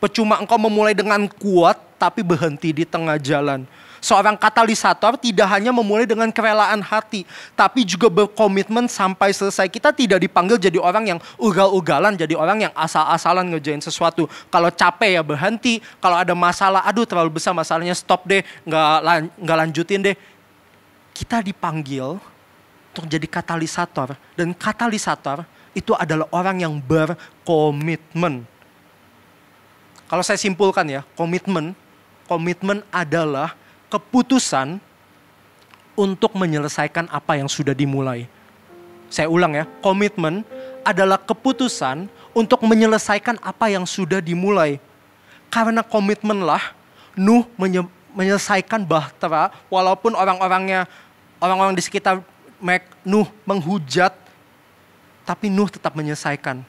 [SPEAKER 4] Percuma engkau memulai dengan kuat tapi berhenti di tengah jalan. Seorang katalisator tidak hanya memulai dengan kerelaan hati, tapi juga berkomitmen sampai selesai. Kita tidak dipanggil jadi orang yang ugal-ugalan, jadi orang yang asal-asalan ngerjain sesuatu. Kalau capek ya berhenti, kalau ada masalah, aduh terlalu besar masalahnya, stop deh, nggak lanjutin deh. Kita dipanggil untuk jadi katalisator, dan katalisator itu adalah orang yang berkomitmen. Kalau saya simpulkan ya, komitmen adalah keputusan untuk menyelesaikan apa yang sudah dimulai. Saya ulang ya, komitmen adalah keputusan untuk menyelesaikan apa yang sudah dimulai. Karena komitmenlah Nuh menyelesaikan bahtera, walaupun orang-orang di sekitar Nuh menghujat, tapi Nuh tetap menyelesaikan.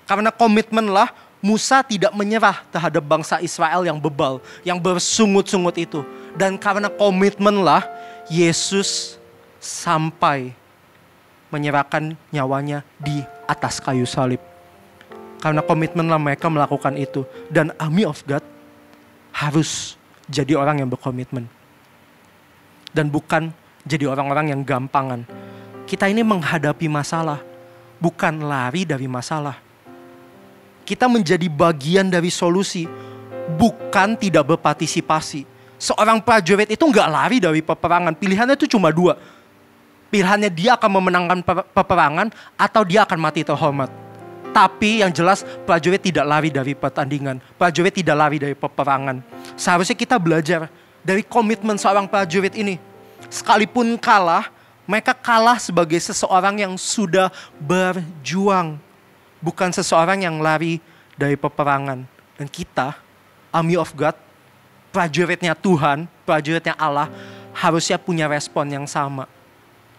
[SPEAKER 4] Karena komitmenlah Musa tidak menyerah terhadap bangsa Israel yang bebal, yang bersungut-sungut itu. Dan karena komitmenlah Yesus sampai menyerahkan nyawanya di atas kayu salib. Karena komitmenlah mereka melakukan itu. Dan army of God harus jadi orang yang berkomitmen. Dan bukan jadi orang-orang yang gampangan. Kita ini menghadapi masalah, bukan lari dari masalah. Kita menjadi bagian dari solusi, bukan tidak berpartisipasi. Seorang prajurit itu nggak lari dari peperangan. Pilihannya itu cuma dua. Pilihannya dia akan memenangkan peperangan atau dia akan mati terhormat. Tapi yang jelas prajurit tidak lari dari pertandingan. Prajurit tidak lari dari peperangan. Seharusnya kita belajar dari komitmen seorang prajurit ini. Sekalipun kalah, mereka kalah sebagai seseorang yang sudah berjuang. Bukan seseorang yang lari dari peperangan. Dan kita, army of God, prajuritnya Tuhan, prajuritnya Allah, harusnya punya respon yang sama.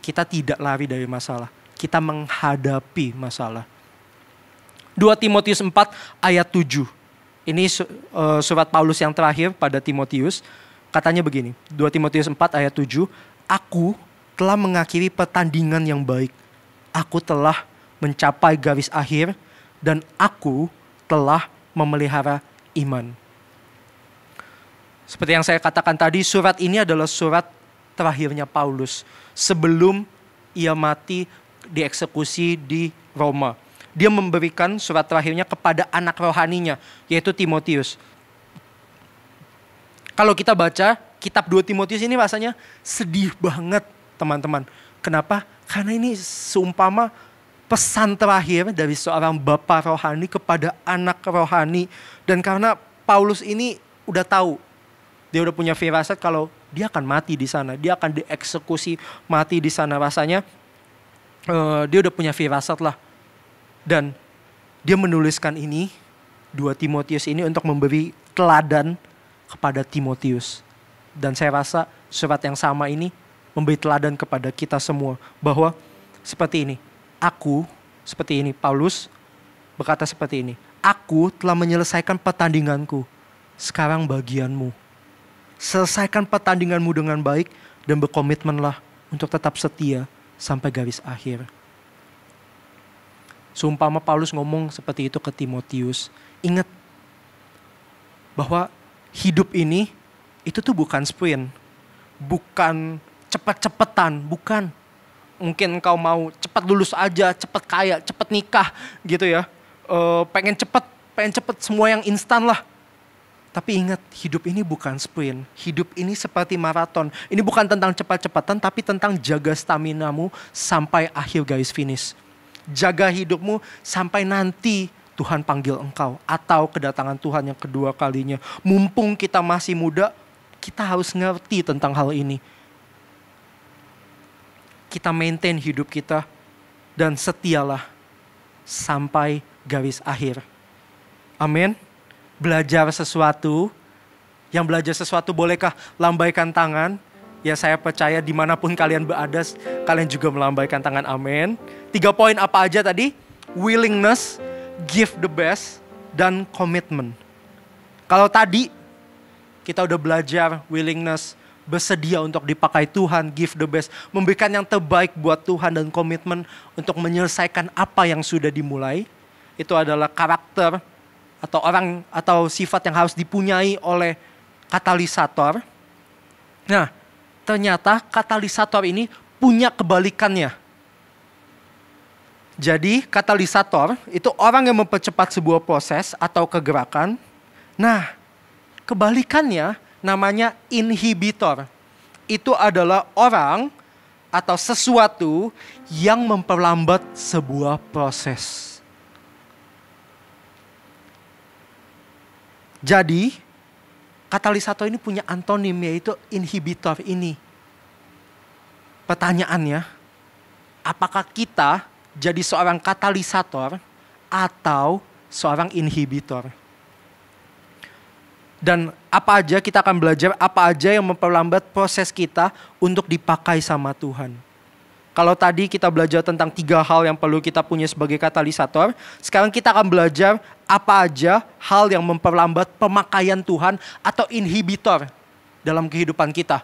[SPEAKER 4] Kita tidak lari dari masalah. Kita menghadapi masalah. 2 Timotius 4 ayat 7. Ini surat Paulus yang terakhir pada Timotius. Katanya begini, 2 Timotius 4 ayat 7. Aku telah mengakhiri pertandingan yang baik. Aku telah mencapai garis akhir dan aku telah memelihara iman. Seperti yang saya katakan tadi, surat ini adalah surat terakhirnya Paulus sebelum ia mati dieksekusi di Roma. Dia memberikan surat terakhirnya kepada anak rohaninya, yaitu Timotius. Kalau kita baca kitab 2 Timotius ini rasanya sedih banget, teman-teman. Kenapa? Karena ini seumpama pesan terakhir dari seorang bapak rohani kepada anak rohani. Dan karena Paulus ini udah tahu, dia udah punya firasat kalau dia akan mati di sana, dia akan dieksekusi mati di sana. Rasanya dia udah punya firasat lah. Dan dia menuliskan ini, 2 Timotius ini untuk memberi teladan kepada Timotius. Dan saya rasa surat yang sama ini memberi teladan kepada kita semua. Bahwa seperti ini, Paulus berkata seperti ini. Aku telah menyelesaikan pertandinganku, sekarang bagianmu. Selesaikan pertandinganmu dengan baik dan berkomitmenlah untuk tetap setia sampai garis akhir. Seumpama Paulus ngomong seperti itu ke Timotius, ingat bahwa hidup ini itu tuh bukan sprint, bukan cepet-cepetan, bukan. Mungkin engkau mau cepat lulus aja, cepat kaya, cepat nikah gitu ya. Pengen cepet semua yang instan lah. Tapi ingat, hidup ini bukan sprint. Hidup ini seperti maraton. Ini bukan tentang cepat-cepatan, tapi tentang jaga staminamu sampai akhir garis finish. Jaga hidupmu sampai nanti Tuhan panggil engkau. Atau kedatangan Tuhan yang kedua kalinya. Mumpung kita masih muda, kita harus ngerti tentang hal ini. Kita maintain hidup kita dan setialah sampai garis akhir. Amin. Belajar sesuatu, yang belajar sesuatu bolehkah lambaikan tangan? Ya saya percaya dimanapun kalian berada, kalian juga melambaikan tangan, amin. 3 poin apa aja tadi? Willingness, give the best, dan commitment. Kalau tadi kita udah belajar willingness, bersedia untuk dipakai Tuhan, give the best, memberikan yang terbaik buat Tuhan, dan komitmen untuk menyelesaikan apa yang sudah dimulai. Itu adalah karakter atau orang atau sifat yang harus dipunyai oleh katalisator. Nah, ternyata katalisator ini punya kebalikannya. Jadi katalisator itu orang yang mempercepat sebuah proses atau kegerakan. Nah, kebalikannya namanya inhibitor. Itu adalah orang atau sesuatu yang memperlambat sebuah proses. Jadi, katalisator ini punya antonim, yaitu inhibitor ini. Pertanyaannya, apakah kita jadi seorang katalisator atau seorang inhibitor? Dan apa aja kita akan belajar, apa aja yang memperlambat proses kita untuk dipakai sama Tuhan. Kalau tadi kita belajar tentang 3 hal yang perlu kita punya sebagai katalisator, sekarang kita akan belajar apa aja hal yang memperlambat pemakaian Tuhan atau inhibitor dalam kehidupan kita.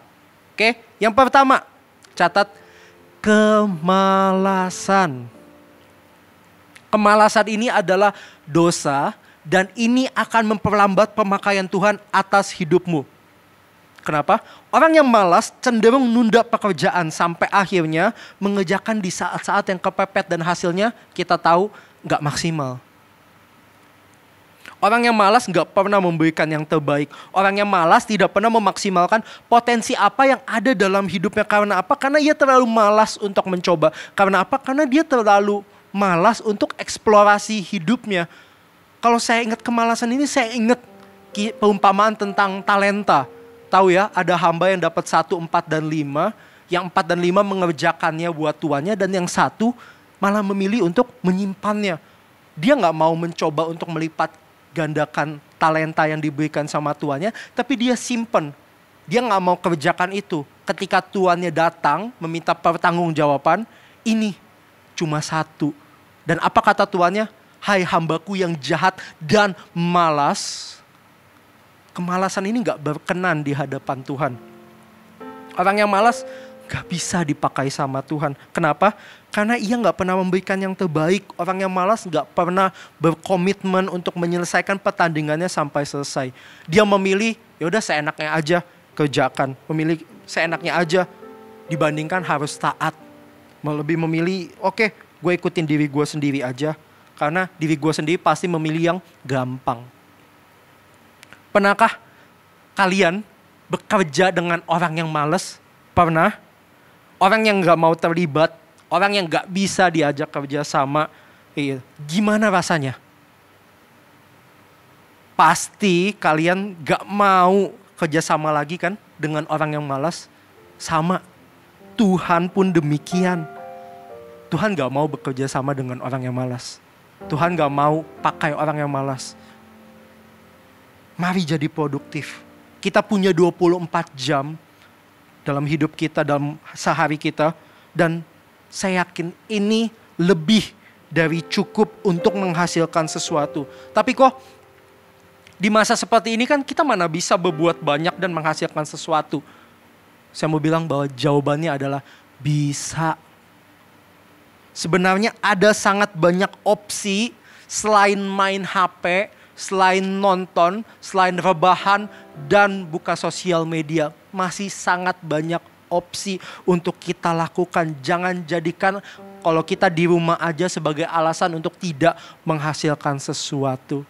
[SPEAKER 4] Oke, yang pertama, catat kemalasan. Kemalasan ini adalah dosa dan ini akan memperlambat pemakaian Tuhan atas hidupmu. Kenapa? Orang yang malas cenderung nunda pekerjaan sampai akhirnya mengerjakan di saat-saat yang kepepet dan hasilnya kita tahu gak maksimal. Orang yang malas gak pernah memberikan yang terbaik. Orang yang malas tidak pernah memaksimalkan potensi apa yang ada dalam hidupnya. Karena apa? Karena ia terlalu malas untuk mencoba. Karena apa? Karena dia terlalu malas untuk eksplorasi hidupnya. Kalau saya ingat kemalasan ini, saya ingat perumpamaan tentang talenta. Tahu ya, ada hamba yang dapat 1, 4, dan 5. Yang 4 dan 5 mengerjakannya buat tuannya. Dan yang 1 malah memilih untuk menyimpannya. Dia gak mau mencoba untuk melipat gandakan talenta yang diberikan sama tuannya. Tapi dia simpen. Dia gak mau kerjakan itu. Ketika tuannya datang meminta pertanggungjawaban, ini cuma 1. Dan apa kata tuannya? Hai hambaku yang jahat dan malas. Kemalasan ini gak berkenan di hadapan Tuhan. Orang yang malas gak bisa dipakai sama Tuhan. Kenapa? Karena ia gak pernah memberikan yang terbaik. Orang yang malas gak pernah berkomitmen untuk menyelesaikan pertandingannya sampai selesai. Dia memilih, yaudah seenaknya aja kerjakan. Memilih seenaknya aja dibandingkan harus taat. Lebih memilih, oke, gue ikutin diri gue sendiri aja. Karena diri gue sendiri pasti memilih yang gampang. Pernahkah kalian bekerja dengan orang yang malas? Pernah? Orang yang gak mau terlibat, orang yang gak bisa diajak kerja sama. Gimana rasanya? Pasti kalian gak mau kerja sama lagi kan dengan orang yang malas? Sama. Tuhan pun demikian. Tuhan gak mau bekerja sama dengan orang yang malas. Tuhan gak mau pakai orang yang malas. Mari jadi produktif. Kita punya 24 jam dalam hidup kita, dalam sehari kita. Dan saya yakin ini lebih dari cukup untuk menghasilkan sesuatu. Tapi kok di masa seperti ini kan kita mana bisa berbuat banyak dan menghasilkan sesuatu. Saya mau bilang bahwa jawabannya adalah bisa. Sebenarnya ada sangat banyak opsi selain main HP, selain nonton, selain rebahan, dan buka sosial media. Masih sangat banyak opsi untuk kita lakukan. Jangan jadikan kalau kita di rumah aja sebagai alasan untuk tidak menghasilkan sesuatu.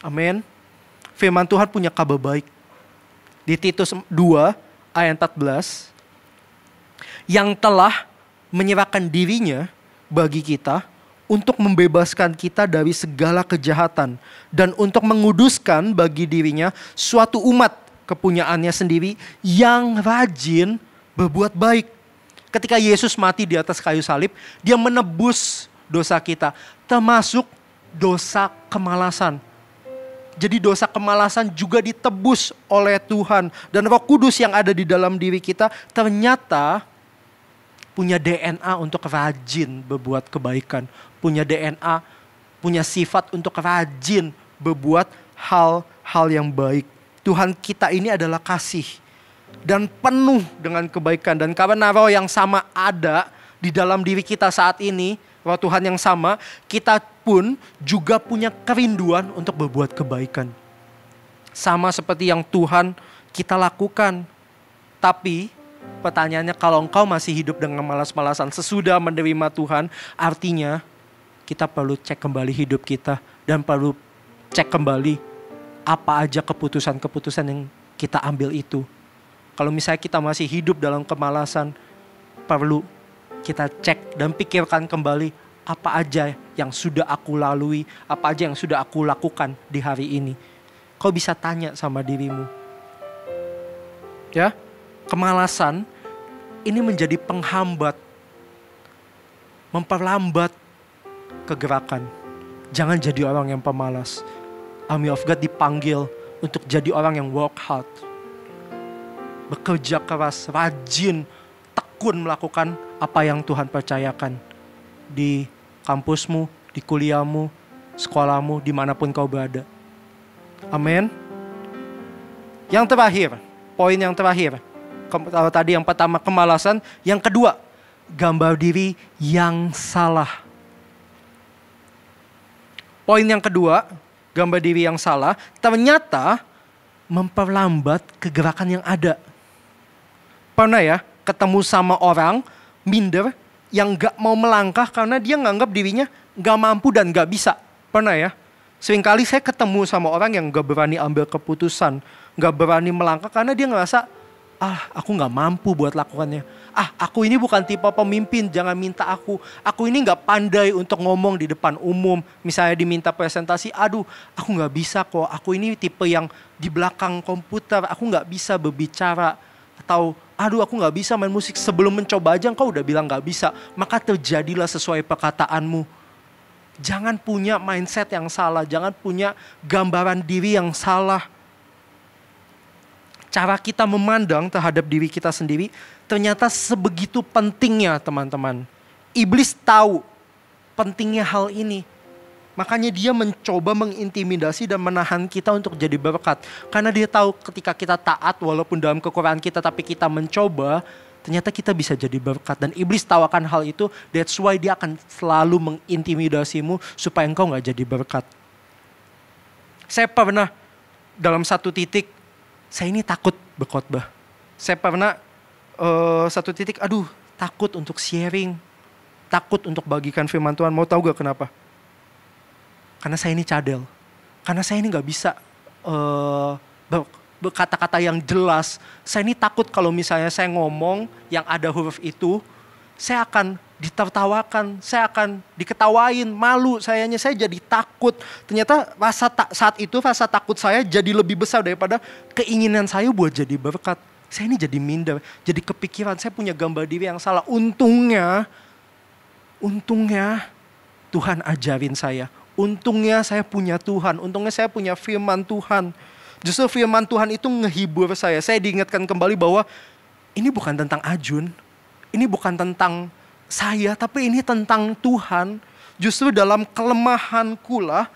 [SPEAKER 4] Amin. firman Tuhan punya kabar baik. Di Titus 2 ayat 14, yang telah menyerahkan dirinya bagi kita untuk membebaskan kita dari segala kejahatan dan untuk menguduskan bagi dirinya suatu umat kepunyaannya sendiri yang rajin berbuat baik. Ketika Yesus mati di atas kayu salib, dia menebus dosa kita, termasuk dosa kemalasan. Jadi dosa kemalasan juga ditebus oleh Tuhan. Dan Roh Kudus yang ada di dalam diri kita ternyata punya DNA untuk rajin berbuat kebaikan. Punya DNA, punya sifat untuk rajin berbuat hal-hal yang baik. Tuhan kita ini adalah kasih dan penuh dengan kebaikan. Dan karena roh yang sama ada di dalam diri kita saat ini, roh Tuhan yang sama, kita pun juga punya kerinduan untuk berbuat kebaikan. Sama seperti yang Tuhan kita lakukan. Tapi pertanyaannya, kalau engkau masih hidup dengan malas-malasan sesudah menerima Tuhan, artinya kita perlu cek kembali hidup kita dan perlu cek kembali apa aja keputusan-keputusan yang kita ambil itu. Kalau misalnya kita masih hidup dalam kemalasan, perlu kita cek dan pikirkan kembali apa aja yang sudah aku lalui, apa aja yang sudah aku lakukan di hari ini. Kau bisa tanya sama dirimu. Ya, kemalasan ini menjadi penghambat, memperlambat kegerakan. Jangan jadi orang yang pemalas. Army of God dipanggil untuk jadi orang yang work hard, bekerja keras, rajin, tekun melakukan apa yang Tuhan percayakan di kampusmu, di kuliahmu, sekolahmu, dimanapun kau berada. Amin. Yang terakhir, poin yang terakhir. Kalau tadi yang pertama kemalasan, yang kedua gambar diri yang salah. Poin yang kedua, gambar diri yang salah, ternyata memperlambat kegerakan yang ada. Pernah ya ketemu sama orang minder yang gak mau melangkah karena dia nganggap dirinya gak mampu dan gak bisa. Pernah ya? Seringkali saya ketemu sama orang yang gak berani ambil keputusan, gak berani melangkah karena dia ngerasa, aku gak mampu buat lakukannya. Aku ini bukan tipe pemimpin, jangan minta aku. Aku ini gak pandai untuk ngomong di depan umum. Misalnya diminta presentasi, aku gak bisa kok. Aku ini tipe yang di belakang komputer, aku gak bisa berbicara. Atau, aku gak bisa main musik. Sebelum mencoba aja engkau udah bilang gak bisa. Maka terjadilah sesuai perkataanmu. Jangan punya mindset yang salah, jangan punya gambaran diri yang salah. Cara kita memandang terhadap diri kita sendiri ternyata sebegitu pentingnya, teman-teman. Iblis tahu pentingnya hal ini. Makanya dia mencoba mengintimidasi dan menahan kita untuk jadi berkat. Karena dia tahu ketika kita taat walaupun dalam kekurangan kita tapi kita mencoba, ternyata kita bisa jadi berkat. Dan iblis tahu akan hal itu, that's why dia akan selalu mengintimidasimu supaya engkau gak jadi berkat. Saya pernah dalam satu titik, saya ini takut berkhotbah. Saya pernah satu titik, takut untuk sharing. Takut untuk bagikan firman Tuhan. Mau tahu gak kenapa? Karena saya ini cadel. Karena saya ini gak bisa berkata-kata yang jelas. Saya ini takut kalau misalnya saya ngomong yang ada huruf itu, saya akan ditertawakan, saya akan diketawain, malu sayanya, saya jadi takut. Ternyata saat itu rasa takut saya jadi lebih besar daripada keinginan saya buat jadi berkat. Saya ini jadi minder, jadi kepikiran, saya punya gambar diri yang salah. Untungnya Tuhan ajarin saya. Untungnya saya punya Tuhan, untungnya saya punya firman Tuhan. Justru firman Tuhan itu ngehibur saya. Saya diingatkan kembali bahwa ini bukan tentang Ajun, ini bukan tentang saya, tapi ini tentang Tuhan. Justru dalam kelemahanku lah,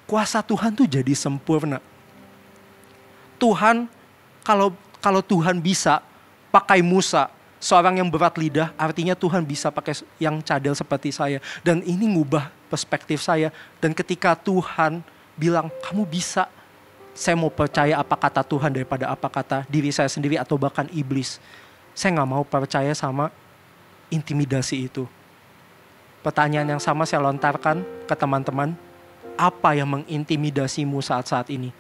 [SPEAKER 4] kuasa Tuhan tuh jadi sempurna. Tuhan, kalau Tuhan bisa pakai Musa, seorang yang berat lidah, artinya Tuhan bisa pakai yang cadel seperti saya. Dan ini ngubah perspektif saya. Dan ketika Tuhan bilang, kamu bisa, saya mau percaya apa kata Tuhan daripada apa kata diri saya sendiri atau bahkan iblis. Saya gak mau percaya sama intimidasi itu. Pertanyaan yang sama saya lontarkan ke teman-teman. Apa yang mengintimidasimu saat-saat ini?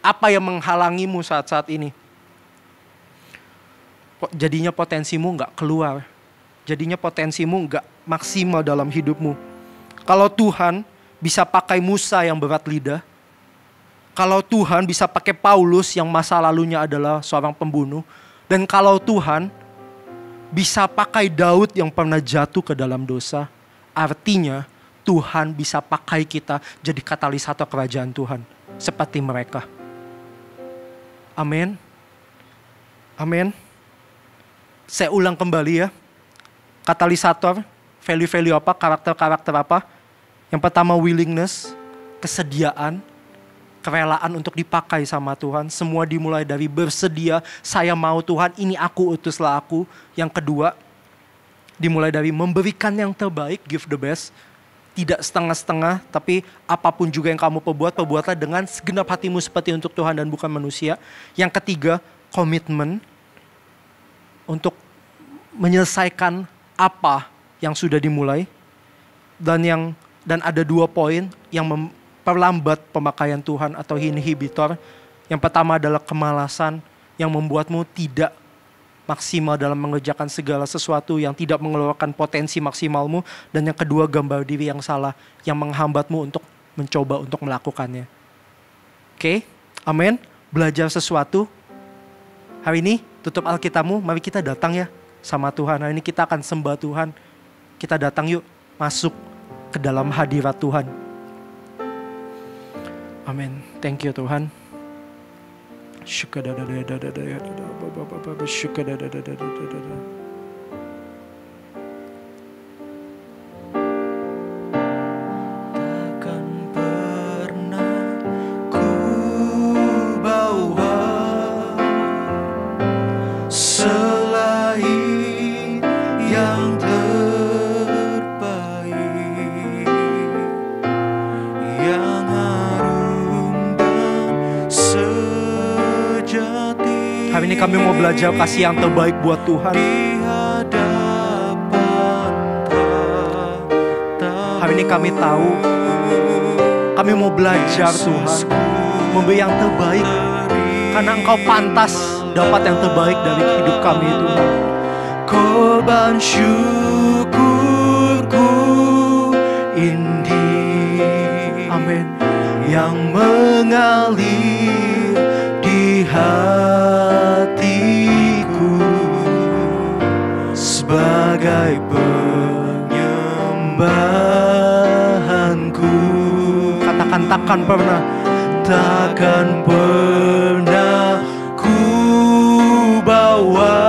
[SPEAKER 4] Apa yang menghalangimu saat-saat ini? Jadinya potensimu nggak keluar. Jadinya potensimu nggak maksimal dalam hidupmu. Kalau Tuhan bisa pakai Musa yang berat lidah, kalau Tuhan bisa pakai Paulus yang masa lalunya adalah seorang pembunuh, dan kalau Tuhan bisa pakai Daud yang pernah jatuh ke dalam dosa, artinya Tuhan bisa pakai kita jadi katalisator kerajaan Tuhan seperti mereka. Amin. Amin. Saya ulang kembali ya. Katalisator, value-value apa, karakter-karakter apa? Yang pertama willingness, kesediaan, kerelaan untuk dipakai sama Tuhan. Semua dimulai dari bersedia, saya mau Tuhan, ini aku, utuslah aku. Yang kedua, dimulai dari memberikan yang terbaik, give the best. Tidak setengah-setengah, tapi apapun juga yang kamu perbuat, perbuatlah dengan segenap hatimu seperti untuk Tuhan dan bukan manusia. Yang ketiga, komitmen untuk menyelesaikan apa yang sudah dimulai. Dan ada 2 poin yang memperlambat pemakaian Tuhan atau inhibitor. Yang pertama adalah kemalasan yang membuatmu tidak maksimal dalam mengerjakan segala sesuatu, yang tidak mengeluarkan potensi maksimalmu. Dan yang kedua, gambar diri yang salah yang menghambatmu untuk mencoba untuk melakukannya. Oke, amin. Belajar sesuatu. Hari ini tutup Alkitabmu, mari kita datang ya sama Tuhan. Hari ini kita akan sembah Tuhan. Kita datang yuk, masuk ke dalam hadirat Tuhan. Amin. Thank you Tuhan. Takkan pernah ku bawa selain yang terbaik, yang harum dan sejati. Hari ini kami mau belajar kasih yang terbaik buat Tuhan. Hari ini kami tahu, kami mau belajar Tuhan, memberi yang terbaik, karena Engkau pantas dapat yang terbaik dari hidup kami Tuhan. Korban syukurku ini, amin, yang mengalir di hatiku sebagai penyembahanku. Katakan takkan pernah, takkan pernah ku bawa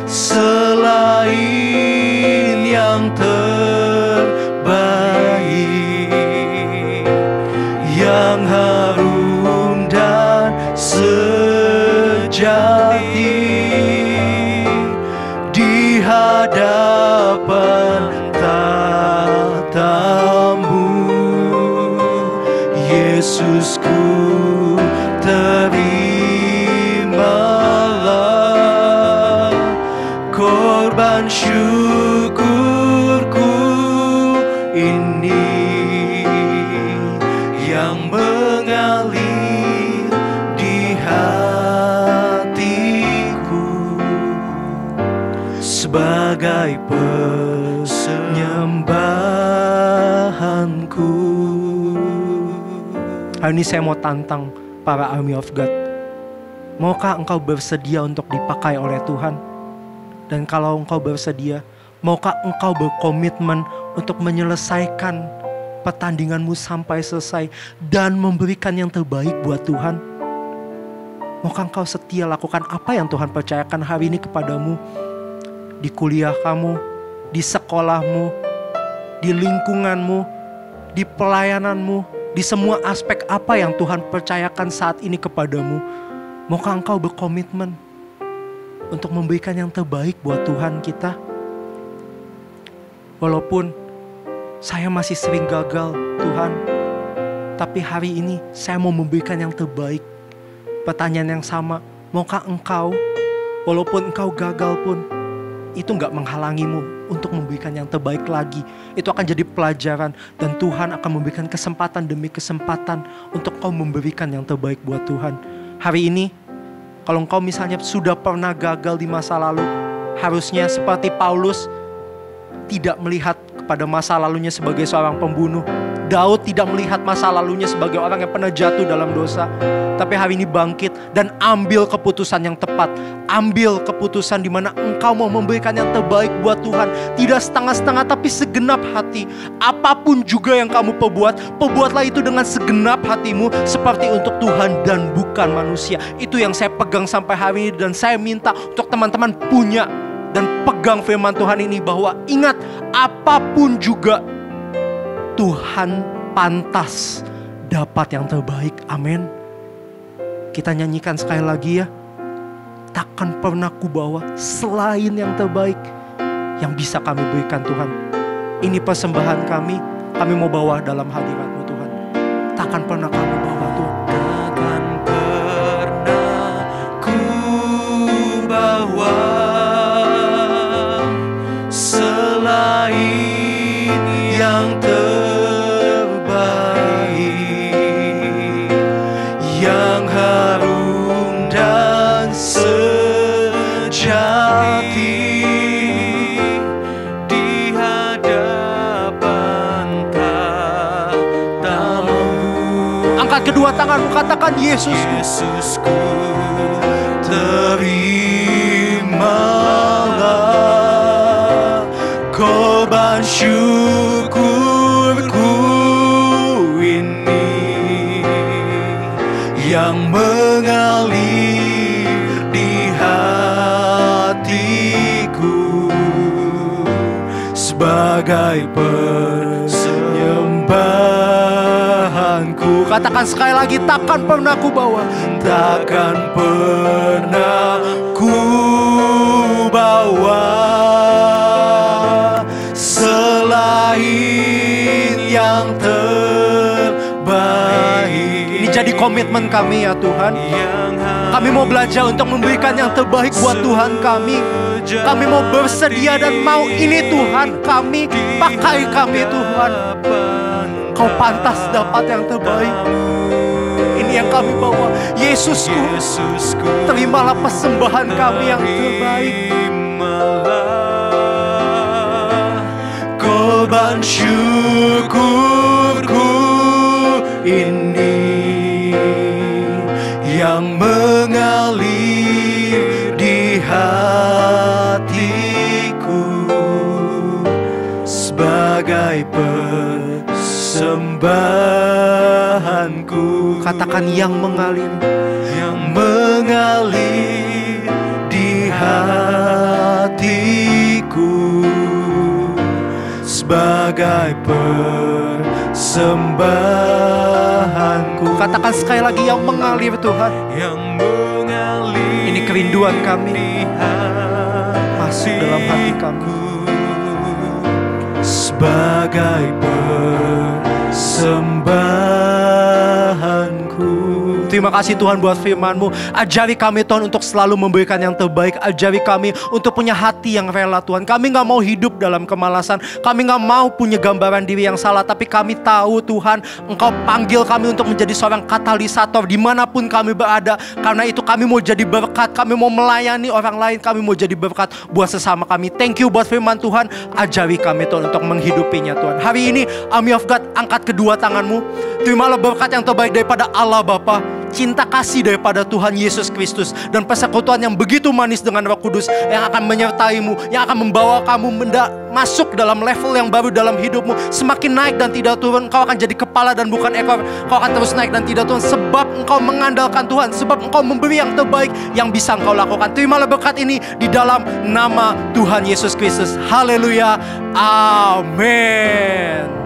[SPEAKER 4] selain yang terbaik, yang harum dan sejati di hadapan tatamu. Yesusku, terimalah korban syukurku ini, yang mengalir di hatiku sebagai penyembahanku. Hari ini saya mau tantang para Army of God. Maukah engkau bersedia untuk dipakai oleh Tuhan? Dan kalau engkau bersedia, maukah engkau berkomitmen untuk menyelesaikan pertandinganmu sampai selesai dan memberikan yang terbaik buat Tuhan? Maukah engkau setia lakukan apa yang Tuhan percayakan hari ini kepadamu? Di kuliah kamu, di sekolahmu, di lingkunganmu, di pelayananmu, di semua aspek apa yang Tuhan percayakan saat ini kepadamu. Maukah engkau berkomitmen untuk memberikan yang terbaik buat Tuhan kita? Walaupun saya masih sering gagal Tuhan, tapi hari ini saya mau memberikan yang terbaik. Pertanyaan yang sama, maukah engkau, walaupun engkau gagal pun, itu gak menghalangimu untuk memberikan yang terbaik lagi. Itu akan jadi pelajaran dan Tuhan akan memberikan kesempatan demi kesempatan untuk kau memberikan yang terbaik buat Tuhan. Hari ini, kalau engkau misalnya sudah pernah gagal di masa lalu, harusnya seperti Paulus tidak melihat kepada masa lalunya sebagai seorang pembunuh. Daud tidak melihat masa lalunya sebagai orang yang pernah jatuh dalam dosa. Tapi hari ini bangkit dan ambil keputusan yang tepat. Ambil keputusan di mana engkau mau memberikan yang terbaik buat Tuhan. Tidak setengah-setengah tapi segenap hati. Apapun juga yang kamu perbuat, perbuatlah itu dengan segenap hatimu seperti untuk Tuhan dan bukan manusia. Itu yang saya pegang sampai hari ini dan saya minta untuk teman-teman punya dan pegang firman Tuhan ini bahwa ingat, apapun juga Tuhan pantas dapat yang terbaik. Amin. Kita nyanyikan sekali lagi ya. Takkan pernah ku bawa selain yang terbaik yang bisa kami berikan Tuhan. Ini persembahan kami mau bawa dalam hadirat-Mu Tuhan. Takkan pernah kami bawa Tuhan.
[SPEAKER 1] Takkan pernah ku bawa selain yang terbaik, yang harum dan sejati di hadapan tatamu.
[SPEAKER 4] Angkat kedua tanganmu, katakan Yesus.
[SPEAKER 1] Yesusku, terimalah korban syukurku ini yang mengalir di hatiku sebagai persembahanku. Katakan sekali lagi, takkan pernah ku bawa, takkan pernah ku bawa selain yang terbaik. Ini jadi komitmen kami ya Tuhan. Kami mau belajar untuk memberikan yang terbaik buat Tuhan kami. Kami mau bersedia dan mau ini Tuhan kami, pakai kami Tuhan. Kau pantas dapat yang terbaik. Ini yang kami bawa. Yesusku, terimalah persembahan kami yang terbaik. Korban syukurku ini yang mengalir di hatiku sebagai persembahanku. Katakan yang mengalir di hatiku sebagai persembahanku. Katakan sekali lagi, yang mengalir Tuhan. Yang mengalir. Ini kerinduan kami masuk dalam hati kami sebagai persembahanku. Terima kasih Tuhan buat firman-Mu. Ajari kami Tuhan untuk selalu memberikan yang terbaik. Ajari kami untuk punya hati yang rela Tuhan. Kami gak mau hidup dalam kemalasan. Kami gak mau punya gambaran diri yang salah. Tapi kami tahu Tuhan, Engkau panggil kami untuk menjadi seorang katalisator dimanapun kami berada. Karena itu kami mau jadi berkat. Kami mau melayani orang lain. Kami mau jadi berkat buat sesama kami. Thank you buat firman Tuhan. Ajari kami Tuhan untuk menghidupinya Tuhan. Hari ini Army of God, angkat kedua tanganmu. Terimalah berkat yang terbaik daripada Allah Bapa, cinta kasih daripada Tuhan Yesus Kristus, dan persekutuan yang begitu manis dengan Roh Kudus yang akan menyertaimu, yang akan membawa kamu masuk dalam level yang baru dalam hidupmu. Semakin naik dan tidak turun. Kau akan jadi kepala dan bukan ekor. Kau akan terus naik dan tidak turun, sebab engkau mengandalkan Tuhan, sebab engkau memberi yang terbaik yang bisa engkau lakukan. Terimalah berkat ini di dalam nama Tuhan Yesus Kristus. Haleluya. Amin.